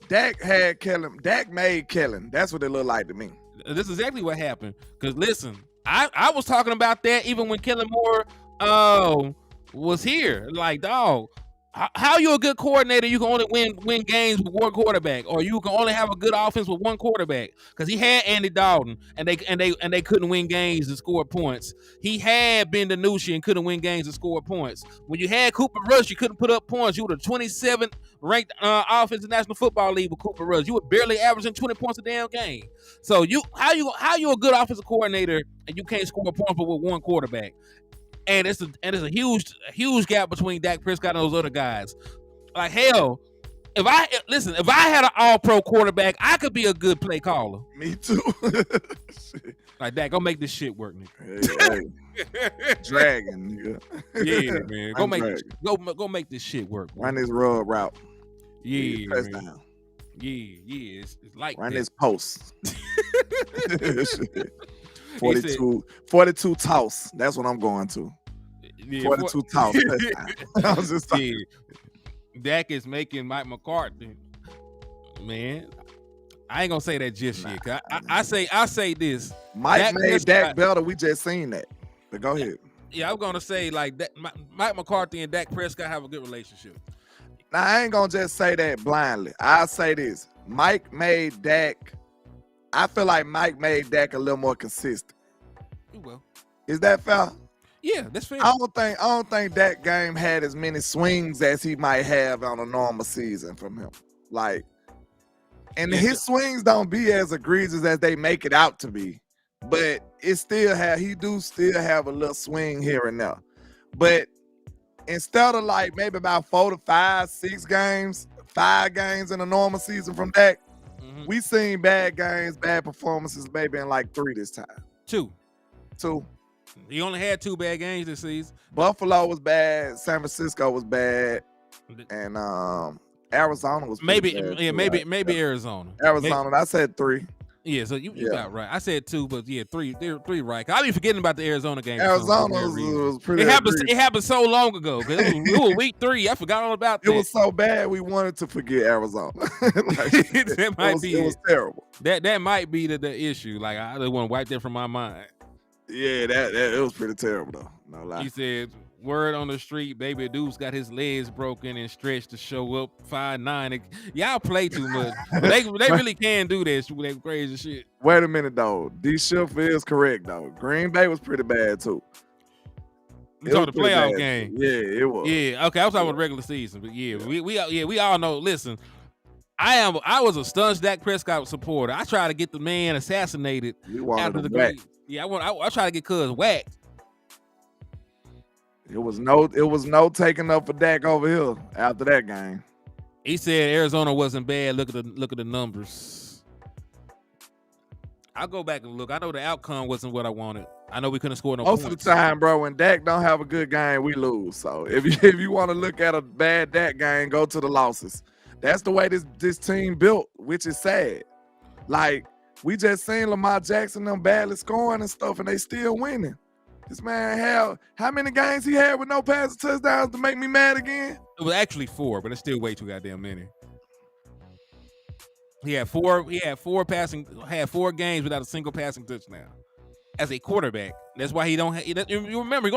B: Dak had Kellen. Dak made Kellen. That's what it looked like to me.
A: This is exactly what happened. Because listen, I was talking about that even when Kellen Moore was here. Like, dog, how you a good coordinator? You can only win games with one quarterback, or you can only have a good offense with one quarterback. Because he had Andy Dalton, and they couldn't win games and score points. He had Ben DiNucci and couldn't win games and score points. When you had Cooper Rush, you couldn't put up points. You were the 27th ranked offense in the National Football League with Cooper Rush. You were barely averaging 20 points a damn game. So how you a good offensive coordinator and you can't score points with one quarterback? And it's a huge gap between Dak Prescott and those other guys. Like, hell, if I had an all-pro quarterback, I could be a good play caller.
B: Me too.
A: Like, Dak, go make this shit work, nigga.
B: Hey. Dragon, nigga.
A: Yeah, man. Go make this shit work.
B: Run this rub route.
A: Yeah, man. Yeah. It's like
B: run
A: that.
B: this post. 42 toss. That's what I'm going to.
A: Yeah,
B: 42 toss. I was just talking.
A: Yeah. Dak is making Mike McCarthy. Man, I ain't gonna say that just yet. I say this.
B: Mike made Dak better. We just seen that. But go ahead.
A: Yeah, I'm gonna say like that. Mike McCarthy and Dak Prescott have a good relationship.
B: Now I ain't gonna just say that blindly. I'll say this. Mike made Dak. I feel like Mike made Dak a little more consistent.
A: Well,
B: is that fair?
A: Yeah, that's fair.
B: I don't think that game had as many swings as he might have on a normal season from him. Like, and his swings don't be as egregious as they make it out to be, but he still have a little swing here and there. But instead of like maybe about 4 to 5, 6 games, 5 games in a normal season from Dak, we seen bad games, bad performances maybe in like 3 this time.
A: 2.
B: He
A: only had 2 bad games this season.
B: Buffalo was bad, San Francisco was bad, and Arizona was
A: maybe
B: bad
A: Arizona.
B: Arizona, I said 3.
A: Yeah, so you got right. I said 2, but yeah, three right. I be forgetting about the Arizona game.
B: Arizona was pretty.
A: It happened so long ago because it was week 3. I forgot all about that.
B: It was so bad we wanted to forget Arizona.
A: That might be.
B: It was terrible.
A: That might be the issue. Like I just want to wipe that from my mind.
B: Yeah, that it was pretty terrible though. No lie.
A: He said, "Word on the street, baby Deuce got his legs broken and stretched to show up 5'9". Y'all play too much. they really can do that crazy shit."
B: Wait a minute though. D Schiff is correct though. Green Bay was pretty bad too.
A: You talking the playoff game?
B: Yeah, it was.
A: Yeah, okay. I was talking about the regular season, but we all know. Listen, I was a stunned Dak Prescott supporter. I tried to get the man assassinated after the game. Yeah, I tried to get Cuz whacked.
B: It was no taking up for Dak over here after that game.
A: He said Arizona wasn't bad. Look at the numbers. I'll go back and look. I know the outcome wasn't what I wanted. I know we couldn't score no points.
B: Most of the time, bro, when Dak don't have a good game, we lose. So if you want to look at a bad Dak game, go to the losses. That's the way this team built, which is sad. Like, we just seen Lamar Jackson them badly scoring and stuff, and they still winning. This man how many games he had with no passing touchdowns to make me mad again?
A: It was actually 4, but it's still way too goddamn many. He had 4 games without a single passing touchdown as a quarterback. That's why you remember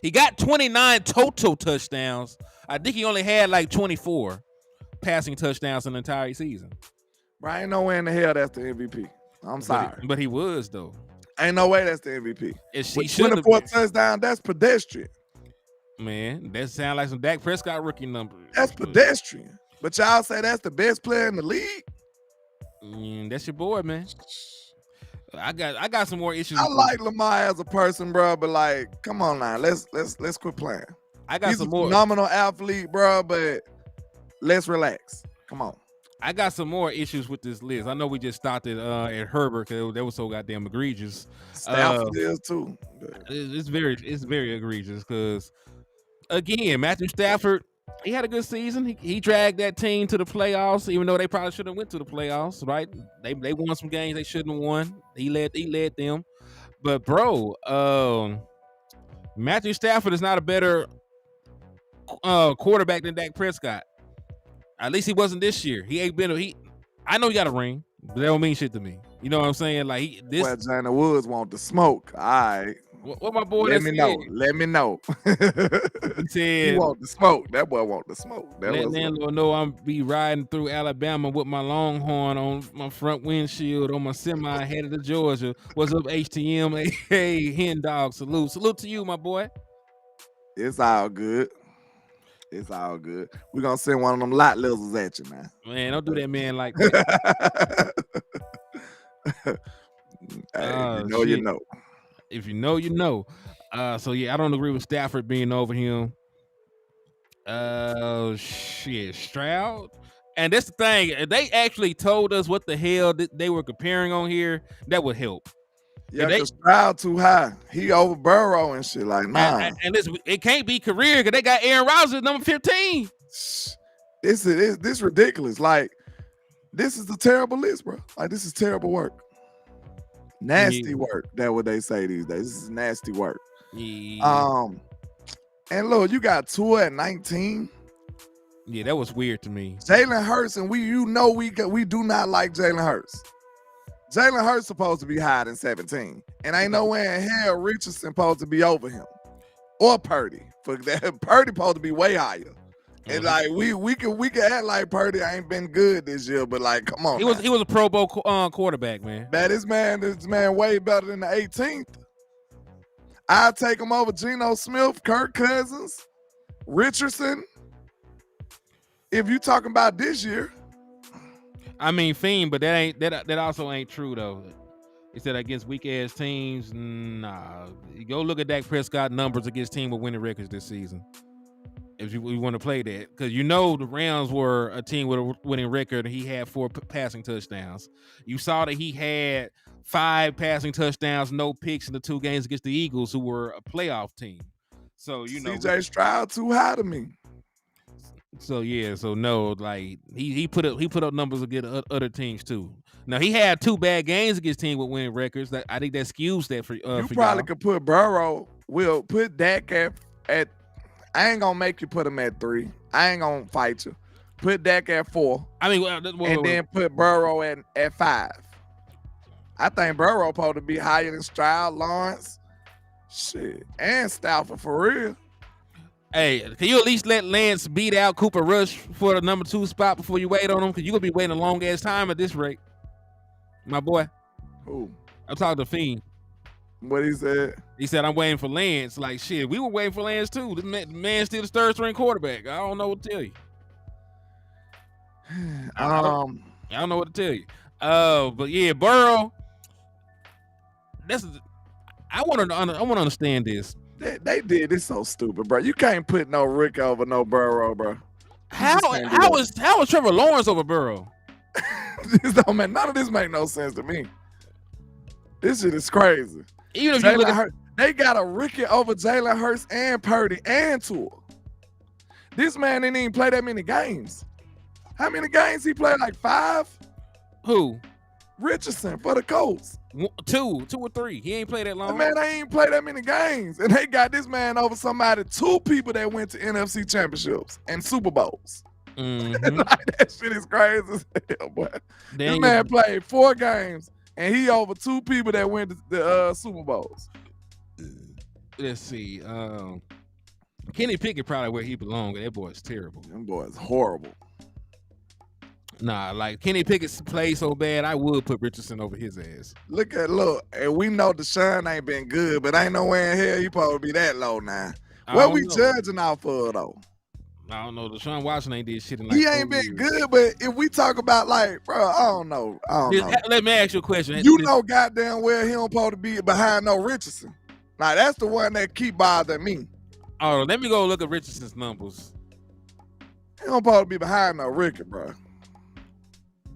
A: he got 29 total touchdowns. I think he only had like 24 passing touchdowns in the entire season.
B: Bro, ain't no way in the hell that's the MVP. I'm sorry.
A: But he was though.
B: Ain't no way that's the MVP.
A: With
B: 24 touchdowns, that's pedestrian.
A: Man, that sound like some Dak Prescott rookie numbers.
B: That's pedestrian. But y'all say that's the best player in the league?
A: That's your boy, man. I got some more issues.
B: I like Lamar as a person, bro, but like, come on now, let's quit playing.
A: He's
B: a phenomenal athlete, bro, but let's relax. Come on.
A: I got some more issues with this list. I know we just started at Herbert because that was so goddamn egregious.
B: Stafford is too.
A: It's very egregious because, again, Matthew Stafford, he had a good season. He dragged that team to the playoffs, even though they probably shouldn't have went to the playoffs, right? They won some games they shouldn't have won. He led them. But, bro, Matthew Stafford is not a better quarterback than Dak Prescott. At least he wasn't this year. I know he got a ring, but that don't mean shit to me. You know what I'm saying? Like
B: well, Johnny Woods want the smoke. All right.
A: What my boy
B: Let me know.
A: He said
B: he want the smoke. That boy want the smoke.
A: Let LandLord know I'm be riding through Alabama with my Longhorn on my front windshield on my semi headed to Georgia. What's up, HTM? Hey, hen dog. Salute to you, my boy.
B: It's all good. It's all good. We're gonna send one of them lot lizards at you, man.
A: Man, don't do that, man, like that.
B: Hey, you know.
A: If you know, you know. So yeah, I don't agree with Stafford being over him. Stroud. And that's the thing. If they actually told us what the hell they were comparing on here, that would help.
B: Yeah, because Stroud too high. He over Burrow and shit. Like, nah.
A: And it can't be career because they got Aaron Rodgers at number 15.
B: This ridiculous. Like, this is a terrible list, bro. Like, this is terrible work. Nasty work. That's what they say these days. This is nasty work.
A: Yeah.
B: And look, you got Tua at 19.
A: Yeah, that was weird to me.
B: Jalen Hurts, and we do not like Jalen Hurts. Jalen Hurts supposed to be higher than 17. And ain't nowhere in hell Richardson supposed to be over him. Or Purdy. For that, Purdy supposed to be way higher. And like we can act like Purdy ain't been good this year, but like, come on.
A: He was a Pro Bowl quarterback, man.
B: This man way better than the 18th. I'll take him over Geno Smith, Kirk Cousins, Richardson. If you talking about this year.
A: I mean, Fiend, but that also ain't true though. He said against weak ass teams, nah. Go look at Dak Prescott numbers against teams with winning records this season. If you want to play that, because you know the Rams were a team with a winning record, and he had 4 passing touchdowns. You saw that he had 5 passing touchdowns, no picks in the 2 games against the Eagles, who were a playoff team. So you know,
B: CJ Stroud too high to me.
A: So yeah, so no, like he put up numbers against other teams too. Now he had 2 bad games against teams with winning records. That I think that skews that for
B: You
A: for
B: probably
A: y'all.
B: could put Burrow. Will put Dak at. I ain't gonna make you put him at 3. I ain't gonna fight you. Put Dak at 4.
A: I mean,
B: And then put Burrow at 5. I think Burrow supposed to be higher than Stroud, Lawrence, shit, and Stafford for real.
A: Hey, can you at least let Lance beat out Cooper Rush for the number 2 spot before you wait on him? Because you're gonna be waiting a long ass time at this rate, my boy.
B: Who?
A: I'm talking to Fiend.
B: What he said?
A: He said I'm waiting for Lance. Like shit, we were waiting for Lance too. The man's still the 3rd string quarterback. I don't know what to tell you. I don't know what to tell you. But yeah, Burrow. I want to understand this.
B: They did this so stupid, bro. You can't put no Rick over no Burrow, bro.
A: How is Trevor Lawrence over Burrow?
B: This don't make none of this make no sense to me. This shit is crazy.
A: Even if you look at
B: they got a Ricky over Jalen Hurts and Purdy and Tua. This man didn't even play that many games. How many games he played? Like 5?
A: Who?
B: Richardson for the Colts.
A: 2 or 3. He ain't played that long.
B: The man ain't played that many games. And they got this man over 2 people that went to NFC championships and Super Bowls.
A: Mm-hmm.
B: Like, that shit is crazy as hell, boy. This
A: Daniel,
B: man played 4 games and he over 2 people that went to the Super Bowls.
A: let's see. Kenny Pickett probably where he belongs. That boy's terrible.
B: Them boys horrible.
A: Nah, like Kenny Pickett's played so bad, I would put Richardson over his ass.
B: Look, and we know Deshaun ain't been good, but ain't nowhere in hell he probably be that low now. What we judging off of though?
A: I don't know. Deshaun Watson ain't did shit in like
B: he ain't been good, but if we talk about like, bro, I don't know.
A: Let me ask you a question.
B: You know goddamn well he don't supposed to be behind no Richardson. Now that's the one that keep bothering me.
A: Oh, let me go look at Richardson's numbers.
B: He don't supposed to be behind no Ricky, bro.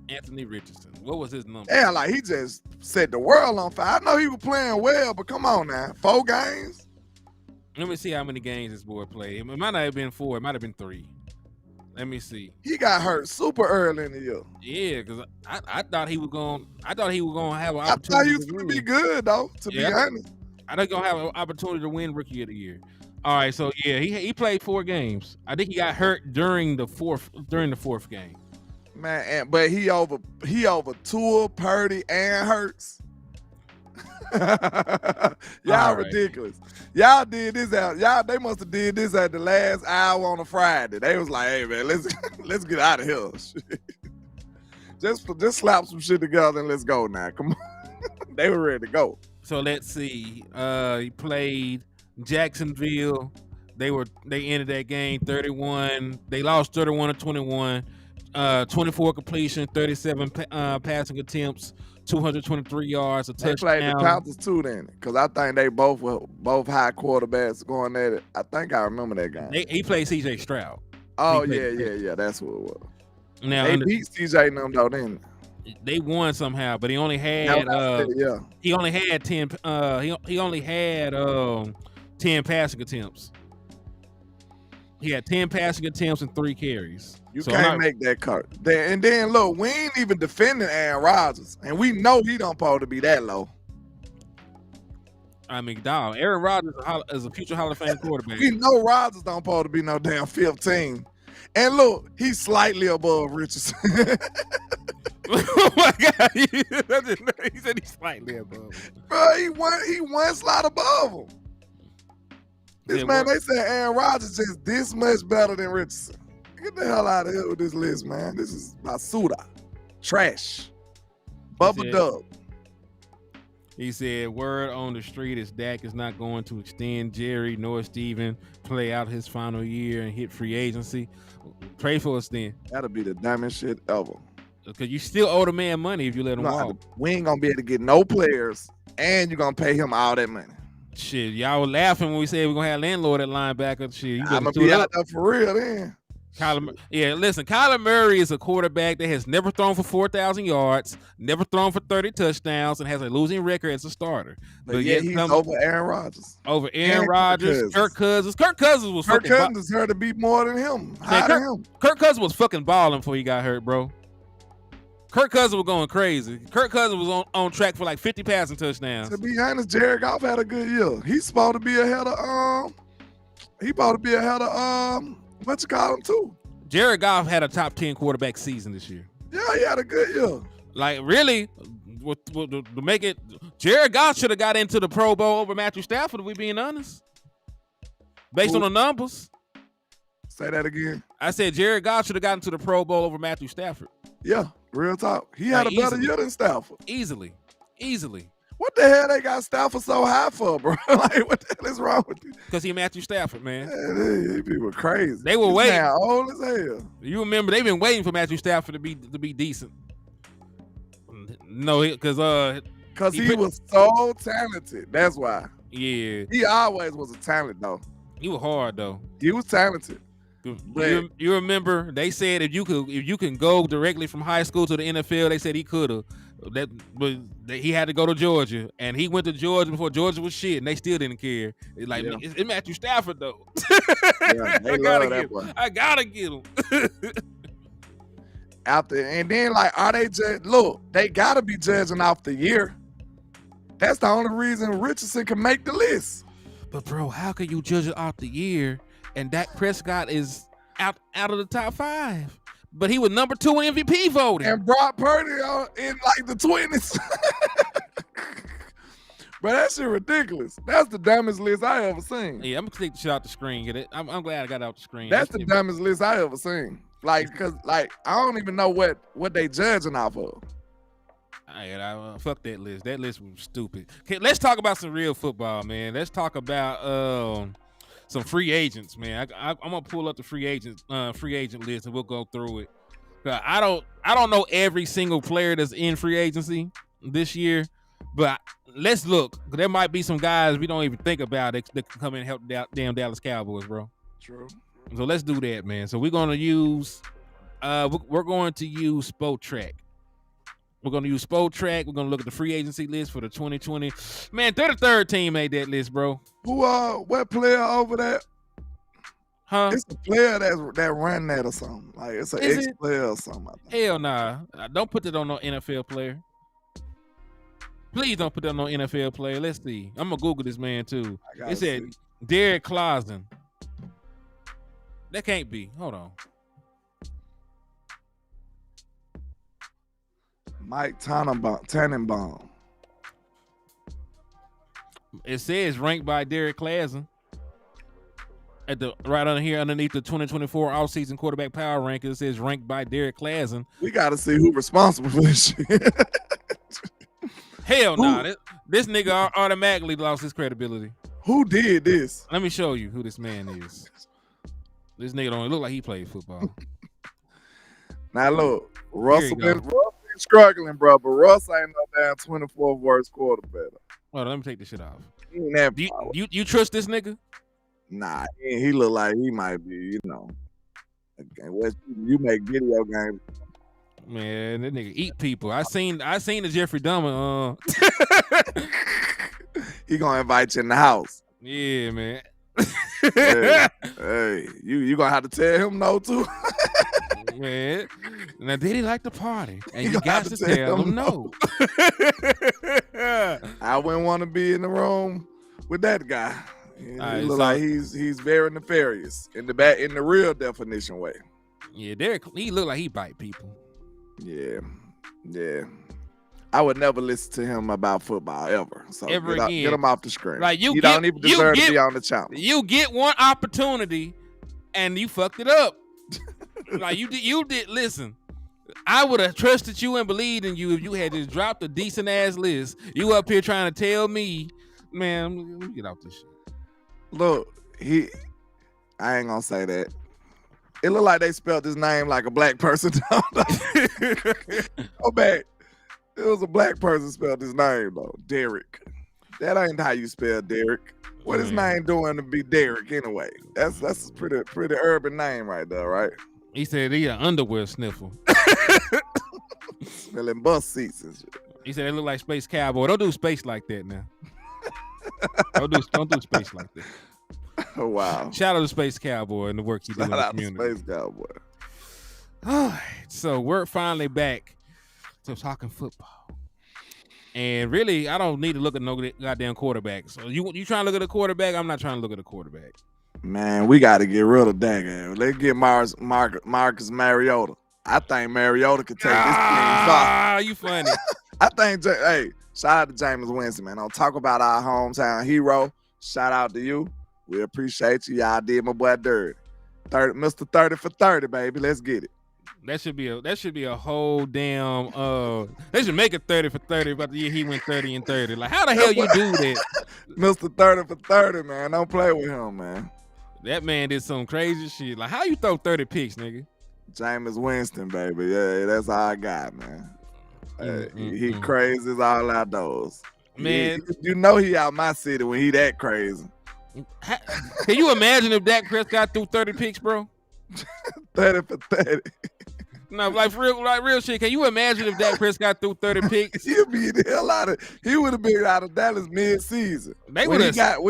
A: Anthony Richardson. What was his number?
B: Yeah, like he just set the world on fire. I know he was playing well, but come on now. 4 games?
A: Let me see how many games this boy played. It might not have been 4. It might have been 3. Let me see.
B: He got hurt super early in the year.
A: Yeah, because I thought he was going. I thought he was going to have an opportunity.
B: I thought he was going to be good though. To be honest,
A: I think gonna have an opportunity to win Rookie of the Year. All right, so yeah, he played 4 games. I think he got hurt during the fourth game.
B: Man, but he over Tua, Purdy, and Hurts. Y'all ridiculous. Y'all did this out. They must have did this at the last hour on a Friday. They was like, hey man, let's get out of here. just slap some shit together and let's go now. Come on. They were ready to go.
A: So let's see. He played Jacksonville. They ended that game 31. They lost 31-21. 24 completion, 37 passing attempts, 223 yards, a touchdown. They played
B: the Panthers too then, because I think they both were high quarterbacks going at it. I think I remember that game.
A: He played C.J. Stroud.
B: Oh yeah, that's what it was.
A: Now
B: they beat C.J. and them though, then.
A: They won somehow, but he only had he only had 10 he only had 10 passing attempts. He had 10 passing attempts and 3 carries.
B: You can't make that cut. And then look, we ain't even defending Aaron Rodgers, and we know he don't supposed to be that low.
A: I mean, dog, Aaron Rodgers is a future Hall of Fame quarterback.
B: We know Rodgers don't supposed to be no damn 15. And look, he's slightly above Richardson.
A: Oh my God! He said he's slightly above.
B: Bro, he one slot above him. This man, they said Aaron Rodgers just this much better than Richardson. Get the hell out of here with this list, man. This is basura. Trash. Bubba Dub.
A: He said, word on the street is Dak is not going to extend Jerry nor Steven play out his final year and hit free agency. Pray for us then.
B: That'll be the dumbest shit ever.
A: Because you still owe the man money if you let him walk.
B: We ain't going to be able to get no players, and you're going to pay him all that money.
A: Shit, y'all were laughing when we said we're going to have LandLord at linebacker. Shit,
B: I'm going to be out there for real then.
A: Kyler Murray is a quarterback that has never thrown for 4,000 yards, never thrown for 30 touchdowns, and has a losing record as a starter.
B: But yet he's over Aaron Rodgers.
A: Over Aaron Rodgers, Kirk Cousins. Kirk Cousins was
B: Kirk Cousins deserved to be more than him.
A: Kirk Cousins was fucking balling before he got hurt, bro. Kirk Cousins was going crazy. Kirk Cousins was on track for like 50 passing touchdowns.
B: To be honest, Jared Goff had a good year. He's supposed to be ahead of what you call him too.
A: Jared Goff had a top 10 quarterback season this year.
B: Yeah, he had a good year.
A: Like really, to make it, Jared Goff should have got into the Pro Bowl over Matthew Stafford, if we being honest. Based on the numbers.
B: Say that again.
A: I said Jared Goff should have gotten to the Pro Bowl over Matthew Stafford.
B: Yeah, real talk. He had a better year than Stafford.
A: Easily.
B: What the hell they got Stafford so high for, bro? Like, what the hell is wrong with you?
A: Because he Matthew Stafford, man.
B: These people crazy.
A: They were waiting.
B: Man, old as hell.
A: You remember they've been waiting for Matthew Stafford to be decent. No, because
B: he was so talented. That's why.
A: Yeah.
B: He always was a talent though.
A: He was hard though.
B: He was talented.
A: You remember they said if you can go directly from high school to the NFL, they said he could have. But he had to go to Georgia, and he went to Georgia before Georgia was shit, and they still didn't care. It's like it's Matthew Stafford though.
B: Yeah,
A: I gotta get him.
B: And then like, are they they gotta be judging off the year. That's the only reason Richardson can make the list.
A: But bro, how can you judge it off the year? And Dak Prescott is out of the top 5. But he was number 2 in MVP voting.
B: And Brock Purdy in like the 20s. But that shit ridiculous. That's the dumbest list I ever seen.
A: Yeah, I'm gonna take the shit out the screen. Get it? I'm glad I got it out the screen.
B: That's the dumbest list I ever seen. Like, cause like I don't even know what they judging off of.
A: Fuck that list. That list was stupid. Okay, let's talk about some real football, man. Let's talk about some free agents, man. I'm gonna pull up the free agent list and we'll go through it. I don't know every single player that's in free agency this year, but let's look. There might be some guys we don't even think about that can come in and help damn Dallas Cowboys, bro.
B: True.
A: So let's do that, man. So we're gonna use Spotrac. We're going to use Spotrac. We're going to look at the free agency list for the 2020. Man, 33rd team made that list, bro.
B: What player over there?
A: Huh?
B: It's a player that ran that or something. Like, it's an ex-player or something.
A: Hell nah. Don't put that on no NFL player. Please don't put that on no NFL player. Let's see. I'm going to Google this man, too. It said Derek Clausen. That can't be. Hold on.
B: Mike Tannenbaum.
A: It says ranked by Derek Clausen right under here underneath the 2024 offseason quarterback power rankings. It says ranked by Derek Clausen.
B: We got to see who's responsible for this shit.
A: Hell nah. This nigga automatically lost his credibility.
B: Who did this?
A: Let me show you who this man is. This nigga don't look like he played football.
B: Now look, Russell been struggling, bro, but Russ ain't no damn 24th worst quarterback.
A: Hold on, let me take this shit off.
B: Do
A: you trust this nigga?
B: Nah, he look like he might be, you make video games.
A: Man, that nigga eat people. I seen the Jeffrey Dahmer.
B: He gonna invite you in the house.
A: Yeah, man.
B: hey, you gonna have to tell him no too.
A: Man, now did he like the party? And you got to tell him no.
B: I wouldn't want to be in the room with that guy. He look like he's very nefarious in the real definition way.
A: Yeah, Derek, he look like he bite people.
B: Yeah. I would never listen to him about football ever. So get him off the screen.
A: Like
B: you don't even deserve to be on the channel.
A: You get one opportunity, and you fucked it up. Like you did. Listen, I would have trusted you and believed in you if you had just dropped a decent ass list. You up here trying to tell me, man, let me get off this shit.
B: Look, I ain't gonna say that. It looked like they spelled his name like a black person. Go back. It was a black person spelled his name though, Derek. That ain't how you spell Derek. What his name doing to be Derek anyway? That's a pretty urban name right there, right?
A: He said he an underwear sniffer.
B: Smelling bus seats and shit.
A: He said it look like Space Cowboy. Don't do space like that now. don't do space like that.
B: Oh, wow.
A: Shout out to Space Cowboy and the work he did in the community.
B: Space Cowboy.
A: All right, so we're finally back to talking football. And really, I don't need to look at no goddamn quarterback. So you trying to look at a quarterback? I'm not trying to look at a quarterback.
B: Man, we got to get rid of that. Let's get Marcus Mariota. I think Mariota could take this team far.
A: Ah, you funny.
B: I think, hey, shout out to Jameis Winston, man. I'll talk about our hometown hero. Shout out to you. We appreciate you. Y'all did my boy dirty. Mr. 30 for 30, baby. Let's get it.
A: That should be a whole damn they should make it 30 for 30 about the year he went 30 and 30. Like, how the hell you do that?
B: Mr. 30 for 30, man. Don't play with him, man.
A: That man did some crazy shit. Like, how you throw 30 picks, nigga?
B: Jameis Winston, baby. Yeah, that's all I got, man. He crazy as all outdoors.
A: Man,
B: you know he out my city when he that crazy.
A: Can you imagine if Dak Prescott threw 30 picks, bro?
B: 30 for 30.
A: No, like real shit. Can you imagine if Dak Prescott threw 30 picks?
B: He would have been out of Dallas mid-season. When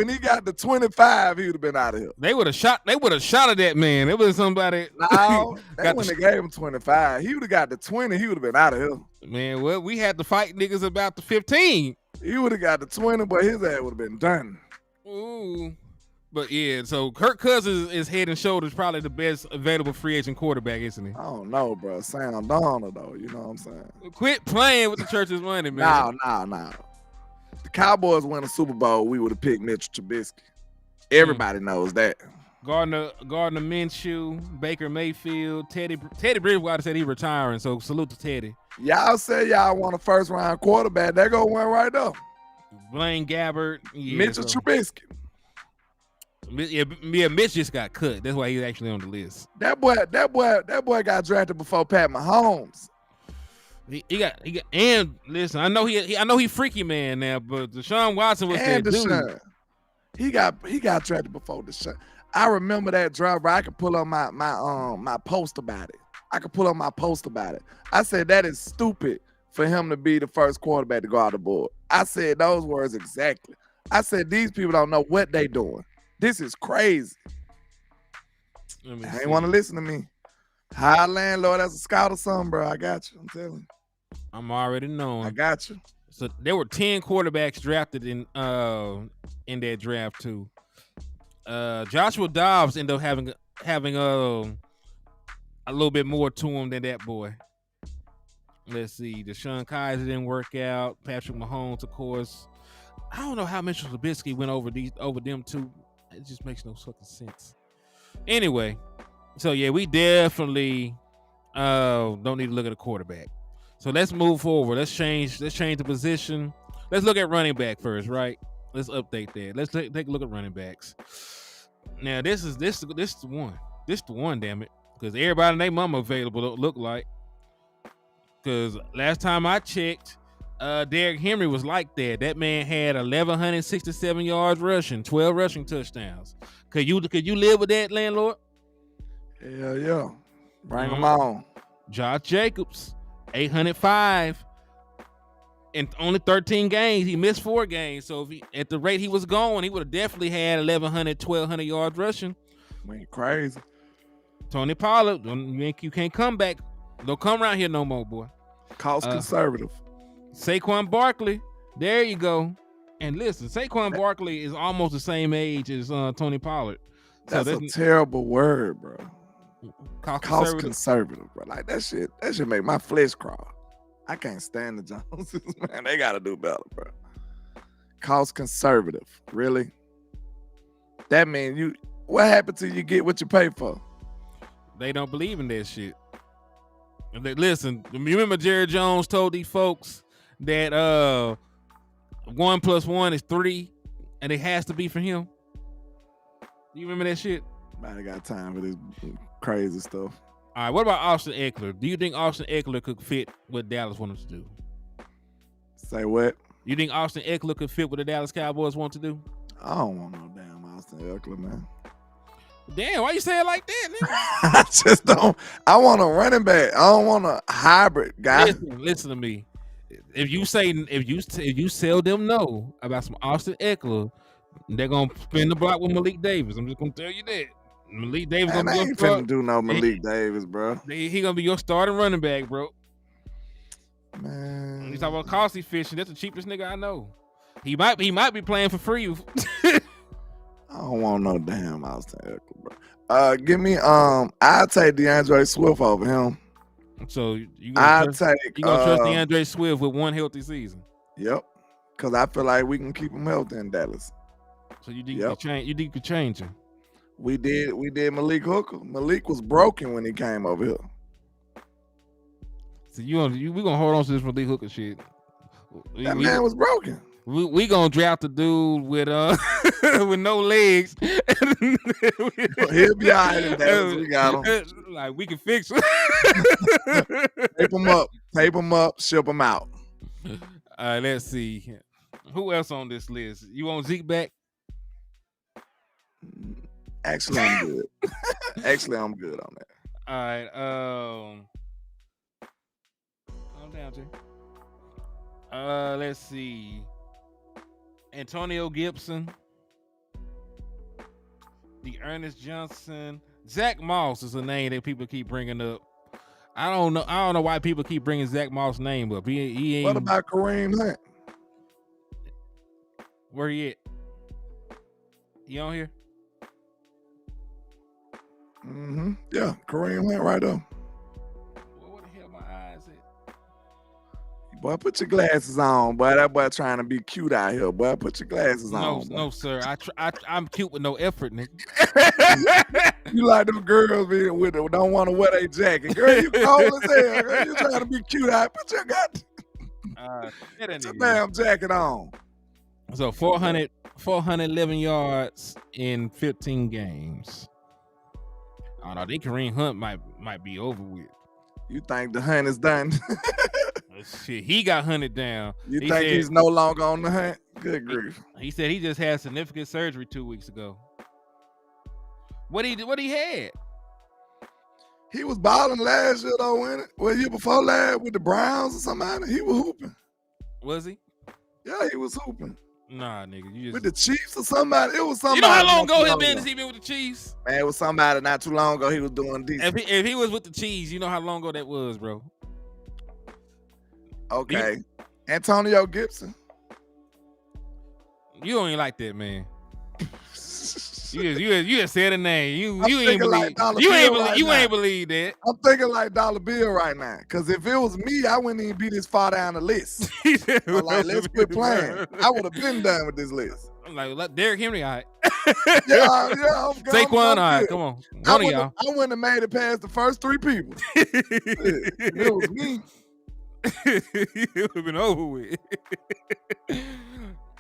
B: he got to 25, he would have been out of here.
A: They would have shot at that man. It was somebody.
B: No, they wouldn't have gave him 25. He would have got to 20, he would have been out of here.
A: Man, well, we had to fight niggas about the 15.
B: He would have got to 20, but his ass would have been done.
A: Ooh. But yeah, so Kirk Cousins is head and shoulders probably the best available free agent quarterback, isn't he?
B: I don't know, bro. Sam Darnold, though. You know what I'm saying?
A: Quit playing with the church's money, man.
B: No. The Cowboys win a Super Bowl, we would have picked Mitchell Trubisky. Everybody knows that.
A: Gardner Minshew, Baker Mayfield, Teddy Bridgewater said he retiring, so salute to Teddy.
B: Y'all say y'all want a first-round quarterback. There go one right there.
A: Blaine Gabbert. Yeah,
B: Mitchell Trubisky.
A: Yeah, Mitch just got cut. That's why he's actually on the list.
B: That boy got drafted before Pat Mahomes.
A: He got and listen, I know he freaky man now, but Deshaun Watson was that dude.
B: He got drafted before Deshaun. I remember that draft. I could pull up my post about it. I said that is stupid for him to be the first quarterback to go out the board. I said those words exactly. I said these people don't know what they doing. This is crazy. They ain't want to listen to me. High landlord as a scout or something, bro. I got you. I'm telling you.
A: I'm already knowing.
B: I got you.
A: So there were 10 quarterbacks drafted in that draft too. Joshua Dobbs ended up having a little bit more to him than that boy. Let's see. Deshaun Kaiser didn't work out. Patrick Mahomes, of course. I don't know how Mitchell Trubisky went over them two. It just makes no fucking sense. Anyway, so yeah, we definitely don't need to look at a quarterback. So let's move forward. Let's change the position. Let's look at running back first, right? Let's update that. Let's take a look at running backs. Now this is the one. This the one, damn it. Because everybody and their mama available don't look like. Because last time I checked, Derrick Henry was like that. That man had 1,167 yards rushing, 12 rushing touchdowns. Could you live with that, landlord?
B: Hell yeah. Bring him on.
A: Josh Jacobs, 805. In only 13 games. He missed 4 games. So at the rate he was going, he would have definitely had 1,100, 1,200 yards rushing.
B: Went crazy.
A: Tony Pollard, you can't come back. Don't come around here no more, boy.
B: Cost conservative.
A: Saquon Barkley, there you go. And listen, Saquon Barkley is almost the same age as Tony Pollard.
B: That's a terrible word, bro. Cost conservative, bro. Like that shit make my flesh crawl. I can't stand the Joneses, man. They gotta do better, bro. Cost conservative, really? That means what happened till you get what you pay for?
A: They don't believe in that shit. Listen, you remember Jerry Jones told these folks that 1 + 1 is 3, and it has to be for him. You remember that shit?
B: Man, I got time for this crazy stuff.
A: All right, what about Austin Eckler? Do you think Austin Eckler could fit what Dallas wants him to do?
B: Say what?
A: You think Austin Eckler could fit what the Dallas Cowboys want to do?
B: I don't want no damn Austin Eckler, man.
A: Damn, why you say it like that, nigga?
B: I just don't. I want a running back. I don't want a hybrid guy.
A: Listen to me. If you sell them no about some Austin Eckler, they're gonna spin the block with Malik Davis. I'm just gonna tell you that. Malik Davis
B: Man,
A: gonna
B: I ain't finna do no Malik Davis, bro.
A: He gonna be your starting running back, bro.
B: Man,
A: You talk about costly fishing. That's the cheapest nigga I know. He might be playing for free.
B: I don't want no damn Austin Eckler, bro. Give me I'll take DeAndre Swift over him.
A: So you
B: gonna
A: trust
B: take
A: DeAndre Swift with one healthy season?
B: Yep. Cause I feel like we can keep him healthy in Dallas.
A: So you think you could change him?
B: We did Malik Hooker. Malik was broken when he came over here.
A: So we gonna hold on to this Malik Hooker shit.
B: That man was broken.
A: We gonna draft a dude with with no legs.
B: He'll be all right in Dallas. We got him.
A: Like we can fix him.
B: Tape him up, ship him out.
A: Let's see. Who else on this list? You want Zeke back?
B: Actually, I'm good. Actually, I'm good on that.
A: All right. Calm down, Jay. Let's see. Antonio Gibson, Ernest Johnson, Zach Moss is a name that people keep bringing up. I don't know why people keep bringing Zach Moss' name up. He ain't.
B: What about Kareem Hunt?
A: Where he at? You on here?
B: Mm-hmm. Yeah, Kareem Hunt right up.
A: Well, what the hell my eyes at?
B: Boy, put your glasses on, boy. That boy trying to be cute out here, boy. Put your glasses on. Boy.
A: No, sir. I'm cute with no effort, nigga.
B: You like them girls with don't want to wear their jacket. Girl, you cold as hell. Girl, you trying to be cute out. Put your damn jacket on.
A: So 411 yards in 15 games. I don't know. Kareem Hunt might be over with.
B: You think the hunt is done?
A: Shit, he got hunted down.
B: You think he's no longer on the hunt? Good grief.
A: He said he just had significant surgery 2 weeks ago. What he had?
B: He was balling last year though, wasn't it? Well, year before last with the Browns or somebody. He was hooping.
A: Was he?
B: Yeah, he was hooping.
A: Nah, nigga, you just
B: with the Chiefs or somebody. It was somebody.
A: You know how long ago he been with the Chiefs?
B: Man, it was somebody not too long ago. He was doing decent.
A: If he was with the Chiefs, you know how long ago that was, bro.
B: Okay, Antonio Gibson.
A: You don't even like that, man. you just said a name. You ain't believe. You ain't believe that.
B: I'm thinking like Dollar Bill right now. Cause if it was me, I wouldn't even be this far down the list. I'm like, let's quit playing. I would have been done with this list.
A: I'm like, let Derrick Henry, all right.
B: yeah.
A: Saquon, all right. Come on.
B: I wouldn't have made it past the first three people. If it was me.
A: It would have been over with.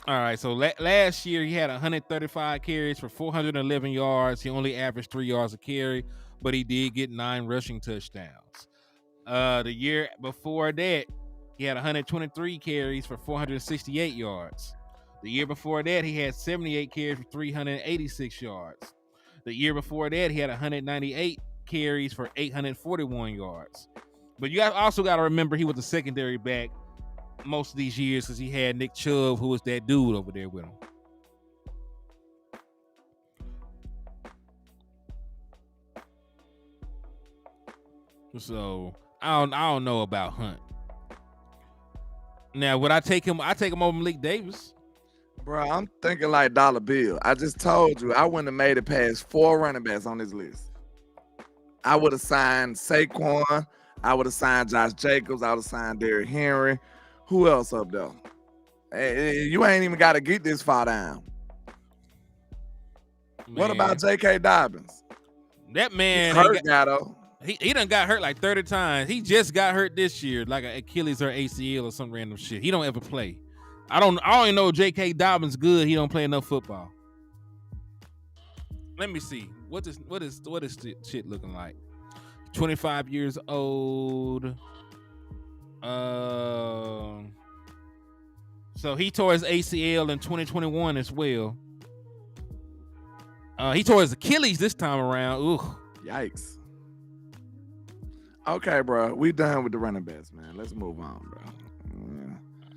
A: All right, so last year he had 135 carries for 411 yards. He only averaged 3 yards a carry, but he did get 9 rushing touchdowns. The year before that, he had 123 carries for 468 yards. The year before that, he had 78 carries for 386 yards. The year before that, he had 198 carries for 841 yards. But you also got to remember he was a secondary back most of these years because he had Nick Chubb, who was that dude over there with him. So I don't know about Hunt. Now, would I take him? I take him over Malik Davis.
B: Bro, I'm thinking like Dollar Bill. I just told you I wouldn't have made it past 4 running backs on this list. I would have signed Saquon. I would have signed Josh Jacobs. I would have signed Derrick Henry. Who else up there? Hey, you ain't even got to get this far down. Man. What about J.K. Dobbins?
A: That man
B: hurt now, though.
A: He done got hurt like 30 times. He just got hurt this year, like an Achilles or ACL or some random shit. He don't ever play. I don't even know J.K. Dobbins good. He don't play enough football. Let me see. What is shit looking like? 25 years old. So he tore his ACL in 2021 as well. He tore his Achilles this time around. Ooh.
B: Yikes. Okay, bro. We done with the running backs, man. Let's move on, bro.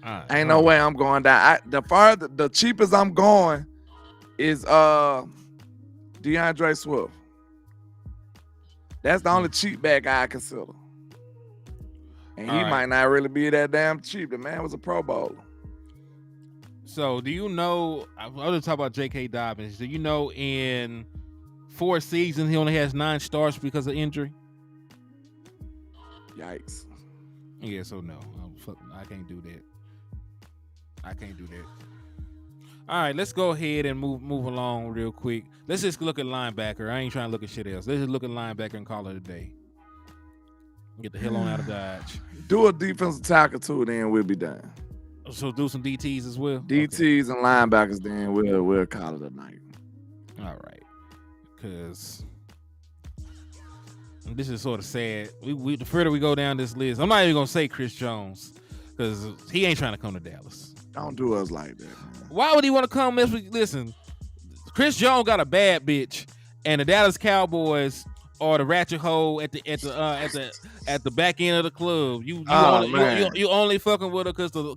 B: Yeah. Ain't no way I'm going down. The cheapest I'm going is DeAndre Swift. That's the only cheap back I consider. And he might not really be that damn cheap. The man was a Pro Bowler.
A: So do you know, I'm going to talk about J.K. Dobbins. Do you know in 4 seasons he only has 9 starts because of injury?
B: Yikes.
A: Yeah, so no. I can't do that. All right, let's go ahead and move along real quick. Let's just look at linebacker. I ain't trying to look at shit else. Let's just look at linebacker and call it a day. Get the hell on out of Dodge.
B: Do a defensive tackle too, then we'll be done.
A: So do some DTs as well?
B: DTs and linebackers, then we'll call it a night.
A: All right. Because this is sort of sad. We the further we go down this list, I'm not even going to say Chris Jones because he ain't trying to come to Dallas.
B: Don't do us like that, man.
A: Why would he want to come mess with? Listen, Chris Jones got a bad bitch, and the Dallas Cowboys are the ratchet hole at the back end of the club. You only fucking with her because the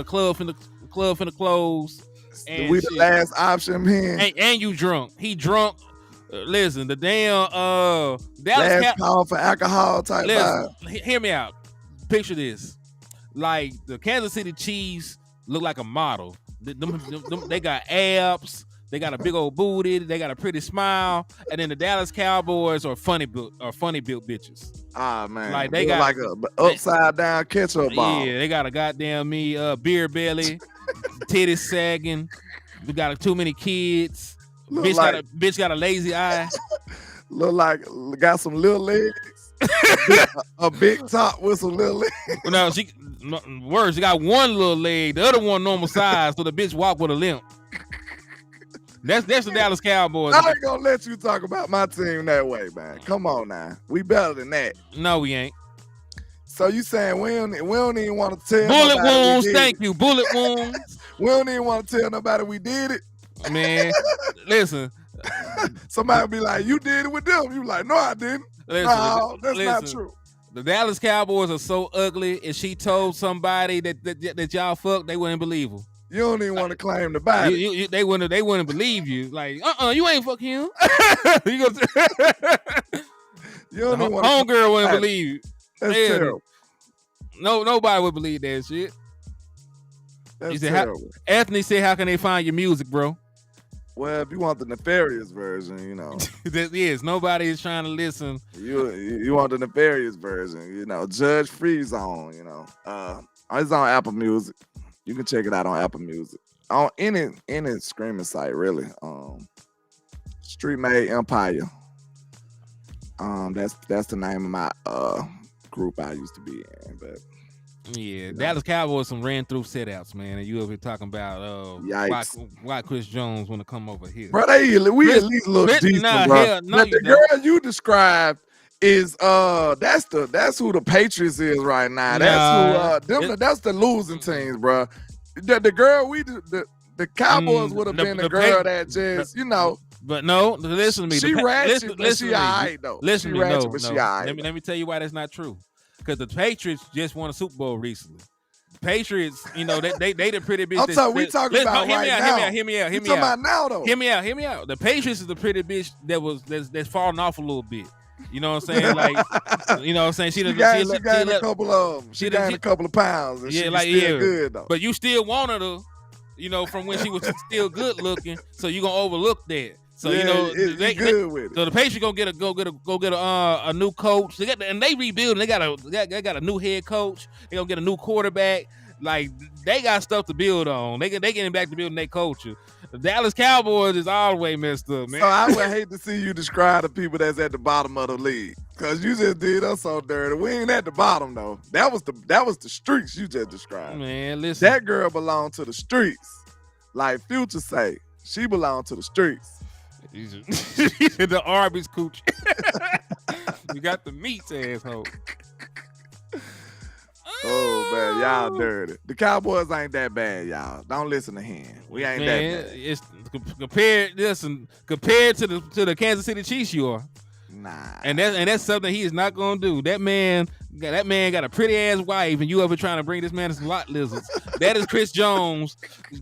A: club finna close. And
B: we the last option, man.
A: And you drunk. He drunk. Listen, the damn
B: Dallas last call for alcohol type vibe.
A: Hear me out. Picture this: like the Kansas City Chiefs look like a model. They got abs. They got a big old booty. They got a pretty smile. And then the Dallas Cowboys are funny built bitches.
B: Ah, man.
A: Like they got
B: like a upside down ketchup ball.
A: Yeah, they got a goddamn beer belly, titties sagging. We got too many kids. Bitch got a lazy eye.
B: Look like got some little legs. a big top with some little legs.
A: No, she got one little leg, the other one normal size, so the bitch walk with a limp. That's the Dallas Cowboys.
B: I ain't gonna let you talk about my team that way, man. Come on now. We better than that.
A: No, we ain't.
B: So you saying we don't even want to tell
A: bullet
B: nobody
A: wounds,
B: we did
A: thank
B: it.
A: you. Bullet wounds.
B: We don't even want to tell nobody we did it.
A: Man, listen.
B: Somebody be like, you did it with them. You like, no, I didn't. No, that's not true.
A: The Dallas Cowboys are so ugly. If she told somebody that y'all fucked, they wouldn't believe her.
B: You don't even want to claim the body.
A: They wouldn't believe you. Like, you ain't fuck him. You don't even want homegirl wouldn't believe you.
B: That's terrible.
A: No, nobody would believe that shit.
B: That's terrible.
A: Anthony said, how can they find your music, bro?
B: Well, if you want the nefarious version, you know.
A: Yes, nobody is trying to listen.
B: You want the nefarious version, you know. Judge Free Zone, you know. It's on Apple Music. You can check it out on Apple Music. On any streaming site, really. Street Made Empire. That's the name of my group I used to be in. But
A: yeah, Dallas Cowboys ran through setouts, man. And you over here talking about why Chris Jones want to come over here.
B: Bro, at least look decent, bro. The girl you described is that's who the Patriots is right now. That's the losing teams, bro. The girl the Cowboys would have been the girl that just you know.
A: But no, listen to me.
B: She ratchet, but she alright though.
A: Listen to me.
B: No. She alright.
A: Let me tell you why that's not true. Because the Patriots just won a Super Bowl recently. Patriots, you know, they the pretty bitch.
B: I'm sorry, we talking about right now.
A: Hear me out.
B: Talking about now though.
A: Hear me out. The Patriots is the pretty bitch that's falling off a little bit. You know what I'm saying? Like, you know what I'm saying? She gained
B: a couple of pounds. And still good though.
A: But you still wanted her, you know, from when she was still good looking. So you gonna overlook that. So you know they good with it. So the Patriots gonna get a new coach. They rebuilding. They got a new head coach. They gonna get a new quarterback. Like they got stuff to build on. They getting back to building their culture. The Dallas Cowboys is all the way messed up, man.
B: So I would hate to see you describe the people that's at the bottom of the league, cause you just did us so dirty. We ain't at the bottom though. That was the streets you just described.
A: Man, listen.
B: That girl belonged to the streets. Like Future say, she belonged to the streets.
A: The Arby's cooch. You got the meats, asshole.
B: Oh man, y'all dirty. The Cowboys ain't that bad, y'all. Don't listen to him. We ain't
A: Man,
B: that bad.
A: it's compared to the Kansas City Chiefs, you are.
B: Nah.
A: And that's something he is not gonna do. That man got a pretty ass wife, and you ever trying to bring this man to some lot lizards. That is Chris Jones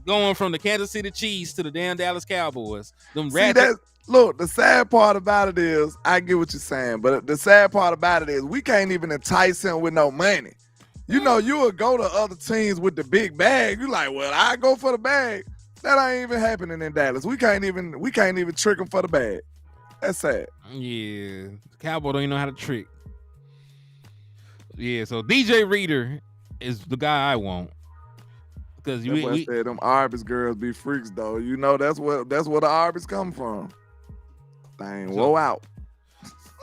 A: going from the Kansas City Chiefs to the damn Dallas Cowboys.
B: Look, the sad part about it is, I get what you're saying, but the sad part about it is we can't even entice him with no money. You know, you would go to other teams with the big bag. You like, well, I go for the bag. That ain't even happening in Dallas. We can't even trick him for the bag. That's sad.
A: Yeah, the Cowboy don't even know how to trick. Yeah, so DJ Reader is the guy I want. Because
B: we said them Arby's girls be freaks though. You know that's where the Arby's come from. Dang, whoa out.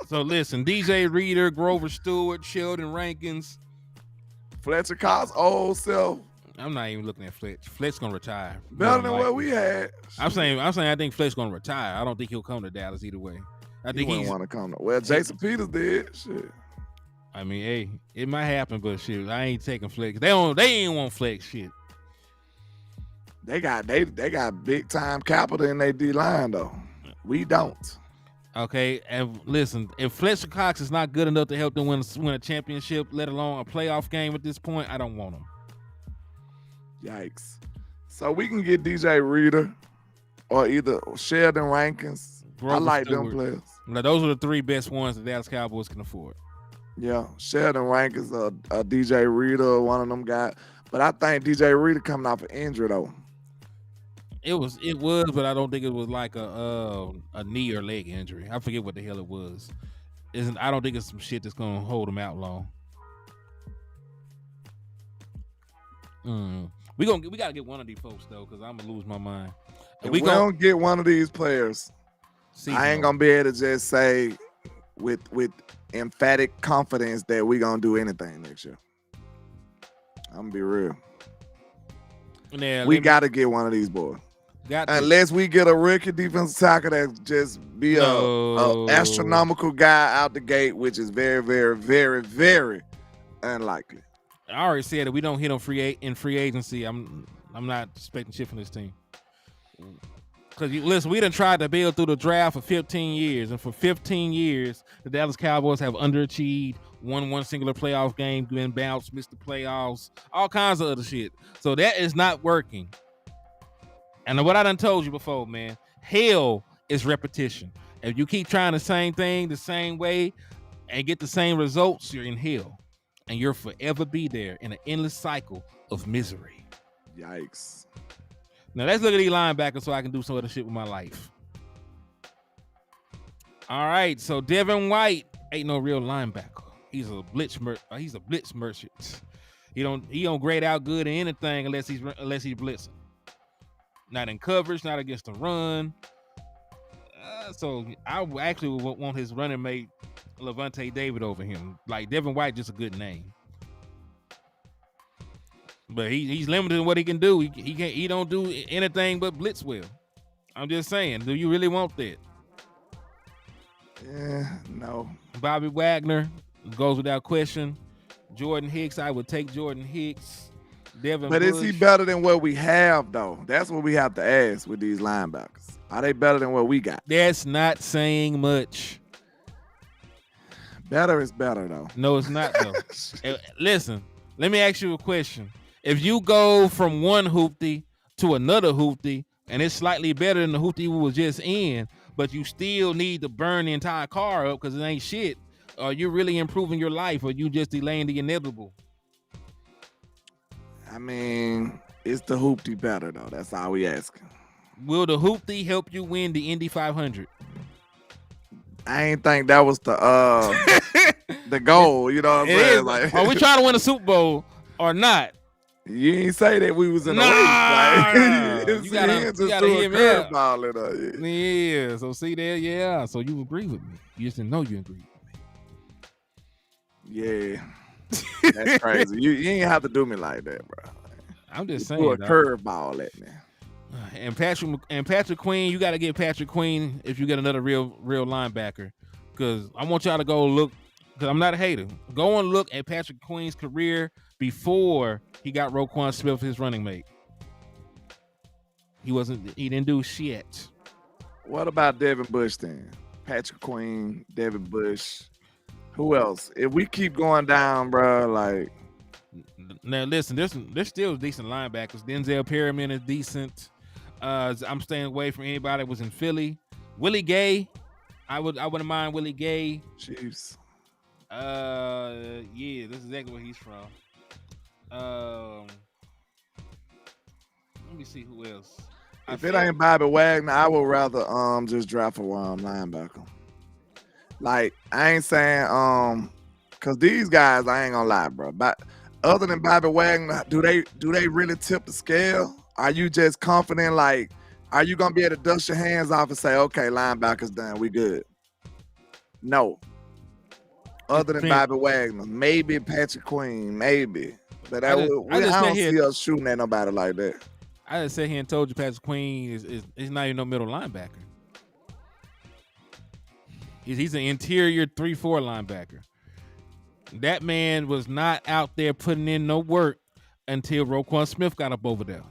A: So listen, DJ Reader, Grover Stewart, Sheldon Rankins,
B: Fletcher Cox, old self.
A: I'm not even looking at Fletch. Fletch's gonna retire.
B: Better than what we had.
A: I'm saying I think Fletch's gonna retire. I don't think he'll come to Dallas either way. I think
B: he want to come to. Well, Jason Peters did. Shit.
A: I mean, hey, it might happen, but shit, I ain't taking Flex. They ain't want Flex shit.
B: They got big time capital in their D line though. We don't.
A: Okay, and listen, if Fletcher Cox is not good enough to help them win a championship, let alone a playoff game at this point, I don't want him.
B: Yikes. So we can get DJ Reader or either Sheldon Rankins. I like them players.
A: Now, those are the three best ones the Dallas Cowboys can afford.
B: Yeah, Sheldon Rankins or DJ Reader, one of them guys. But I think DJ Reader coming off an injury though.
A: It was, but I don't think it was like a knee or leg injury. I forget what the hell it was. I don't think it's some shit that's gonna hold him out long. We gotta get one of these folks though, because I'm gonna lose my mind.
B: If we don't get one of these players, I ain't gonna be able to just say with emphatic confidence that we gonna do anything next year. I'm gonna be real.
A: Yeah,
B: we gotta get one of these boys. Unless we get a rookie defensive tackle that just be a astronomical guy out the gate, which is very, very, very, very unlikely.
A: I already said that we don't hit on in free agency. I'm not expecting shit from this team. Because listen, we done tried to build through the draft for 15 years, and for 15 years, the Dallas Cowboys have underachieved, won one singular playoff game, been bounced, missed the playoffs, all kinds of other shit. So that is not working. And what I done told you before, man, hell is repetition. If you keep trying the same thing the same way and get the same results, you're in hell. And you'll forever be there in an endless cycle of misery.
B: Yikes.
A: Now let's look at these linebackers so I can do some other shit with my life. All right, so Devin White ain't no real linebacker. He's a blitz merchant. He don't grade out good in anything unless he's blitzing. Not in coverage, not against the run. So I actually would want his running mate Levante David over him. Like Devin White, just a good name. But he's limited in what he can do. He don't do anything but blitz well. I'm just saying, do you really want that?
B: Yeah, no.
A: Bobby Wagner goes without question. Jordan Hicks, I would take Jordan Hicks. Devin Bush.
B: Is he better than what we have though? That's what we have to ask with these linebackers. Are they better than what we got?
A: That's not saying much.
B: Better is better though.
A: No, it's not though. Listen, let me ask you a question. If you go from one hoopty to another hoopty, and it's slightly better than the hoopty we was just in, but you still need to burn the entire car up because it ain't shit, are you really improving your life, or you just delaying the inevitable?
B: I mean, is the hoopty better though? That's all we asking.
A: Will the hoopty help you win the Indy 500?
B: I ain't think that was the goal. You know what I'm saying? Like,
A: are we trying to win a Super Bowl or not?
B: You ain't say that we was in the race. Like, you gotta hear me out.
A: Yeah. So see there, yeah. So you agree with me. You just didn't know you agreed
B: with me. Yeah. That's crazy. You ain't have to do me like that, bro.
A: I'm just saying.
B: Do a curveball at me.
A: And Patrick Queen, you got to get Patrick Queen if you get another real linebacker. Because I want y'all to go look, because I'm not a hater. Go and look at Patrick Queen's career before he got Roquan Smith his running mate. He didn't do shit.
B: What about Devin Bush then? Patrick Queen, Devin Bush. Who else? If we keep going down, bro, like.
A: Now listen, there's still decent linebackers. Denzel Perryman is decent. I'm staying away from anybody that was in Philly. Willie Gay, I wouldn't mind Willie Gay.
B: Chiefs.
A: Yeah, this is exactly where he's from. Let me see who else.
B: If it ain't Bobby Wagner, I would rather just draft a linebacker. Like, I ain't saying cause these guys, I ain't gonna lie, bro. But other than Bobby Wagner, do they really tip the scale? Are you just confident? Like, are you gonna be able to dust your hands off and say, okay, linebackers done, we good? No. Other than Bobby Wagner, maybe Patrick Queen, maybe. But I don't see us shooting at nobody like that.
A: I just sat here and told you Patrick Queen is not even no middle linebacker. He's an interior 3-4 linebacker. That man was not out there putting in no work until Roquan Smith got up over there.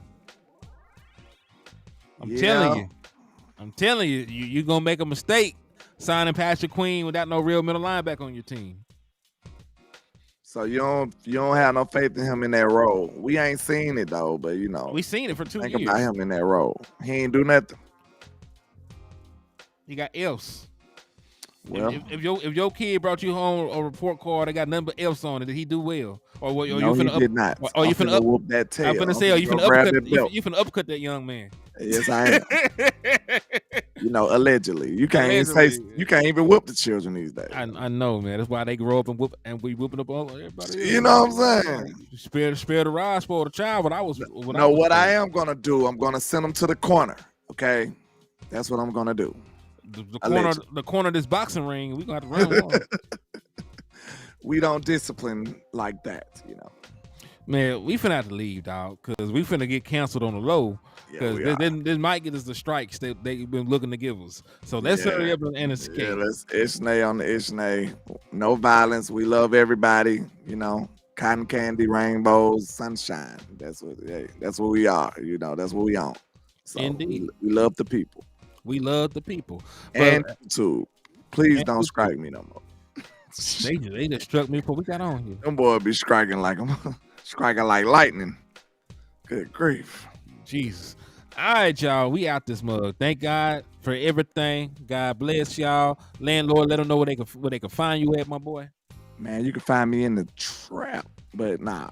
A: I'm telling you, you're going to make a mistake signing Patrick Queen without no real middle linebacker on your team.
B: So you don't have no faith in him in that role. We ain't seen it though, but you know.
A: We seen it for 2 years.
B: Think about him in that role. He ain't do nothing.
A: He got else.
B: Well,
A: if your kid brought you home a report card that got nothing but else on it, did he do well?
B: No, he did not.
A: Or you finna
B: whoop that tail.
A: I'm finna say, you finna upcut that young man.
B: Yes, I am. You know, allegedly. You can't even whoop the children these days.
A: I know, man. That's why they grow up and we whooping up all everybody.
B: You know what I'm saying?
A: Spare the rod, spoil the child.
B: What I am gonna do, I'm gonna send them to the corner. Okay, that's what I'm gonna do.
A: The corner of this boxing ring, we gonna have to run.
B: We don't discipline like that, you know.
A: Man, we finna have to leave, dog, because we finna get canceled on the low. Because this might get us the strikes that they've been looking to give us. So let's hurry up and escape.
B: Yeah, let's Ishnay on the Ishnay. No violence. We love everybody. You know, cotton candy, rainbows, sunshine. That's what we are. You know, that's what we on. So
A: indeed,
B: we love the people.
A: We love the people.
B: And YouTube, please don't strike me no more.
A: They just struck me before we got on here.
B: Them boys be striking like lightning. Good grief.
A: Jesus. All right, y'all. We out this mug. Thank God for everything. God bless y'all. LandLord, let them know where they can find you at, my boy.
B: Man, you can find me in the trap, but nah.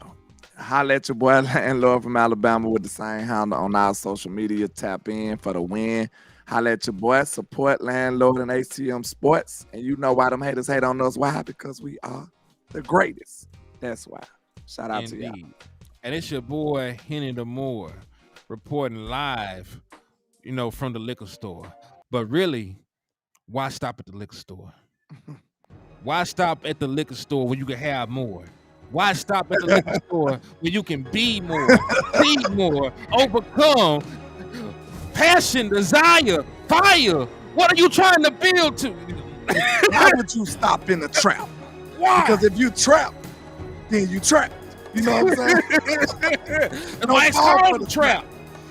B: Holla at your boy LandLord from Alabama with the same handle on our social media. Tap in for the win. Holla at your boy. Support LandLord and ATM Sports. And you know why them haters hate on us. Why? Because we are the greatest. That's why. Shout out to y'all.
A: And it's your boy Henny the Moore reporting live, you know, from the liquor store. But really, why stop at the liquor store? Why stop at the liquor store when you can have more? Why stop at the liquor store when you can be more, see more, overcome, passion, desire, fire? What are you trying to build to?
B: Why would you stop in the trap?
A: Why?
B: Because if you trap, then you trap. You know what I'm saying?
A: No, it's called the trap.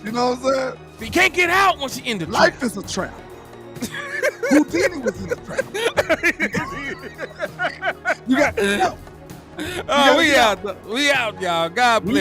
B: You know what I'm saying?
A: You can't get out once you're in the trap.
B: Life is a trap. Houdini was in the trap. You got
A: we out, y'all. God bless.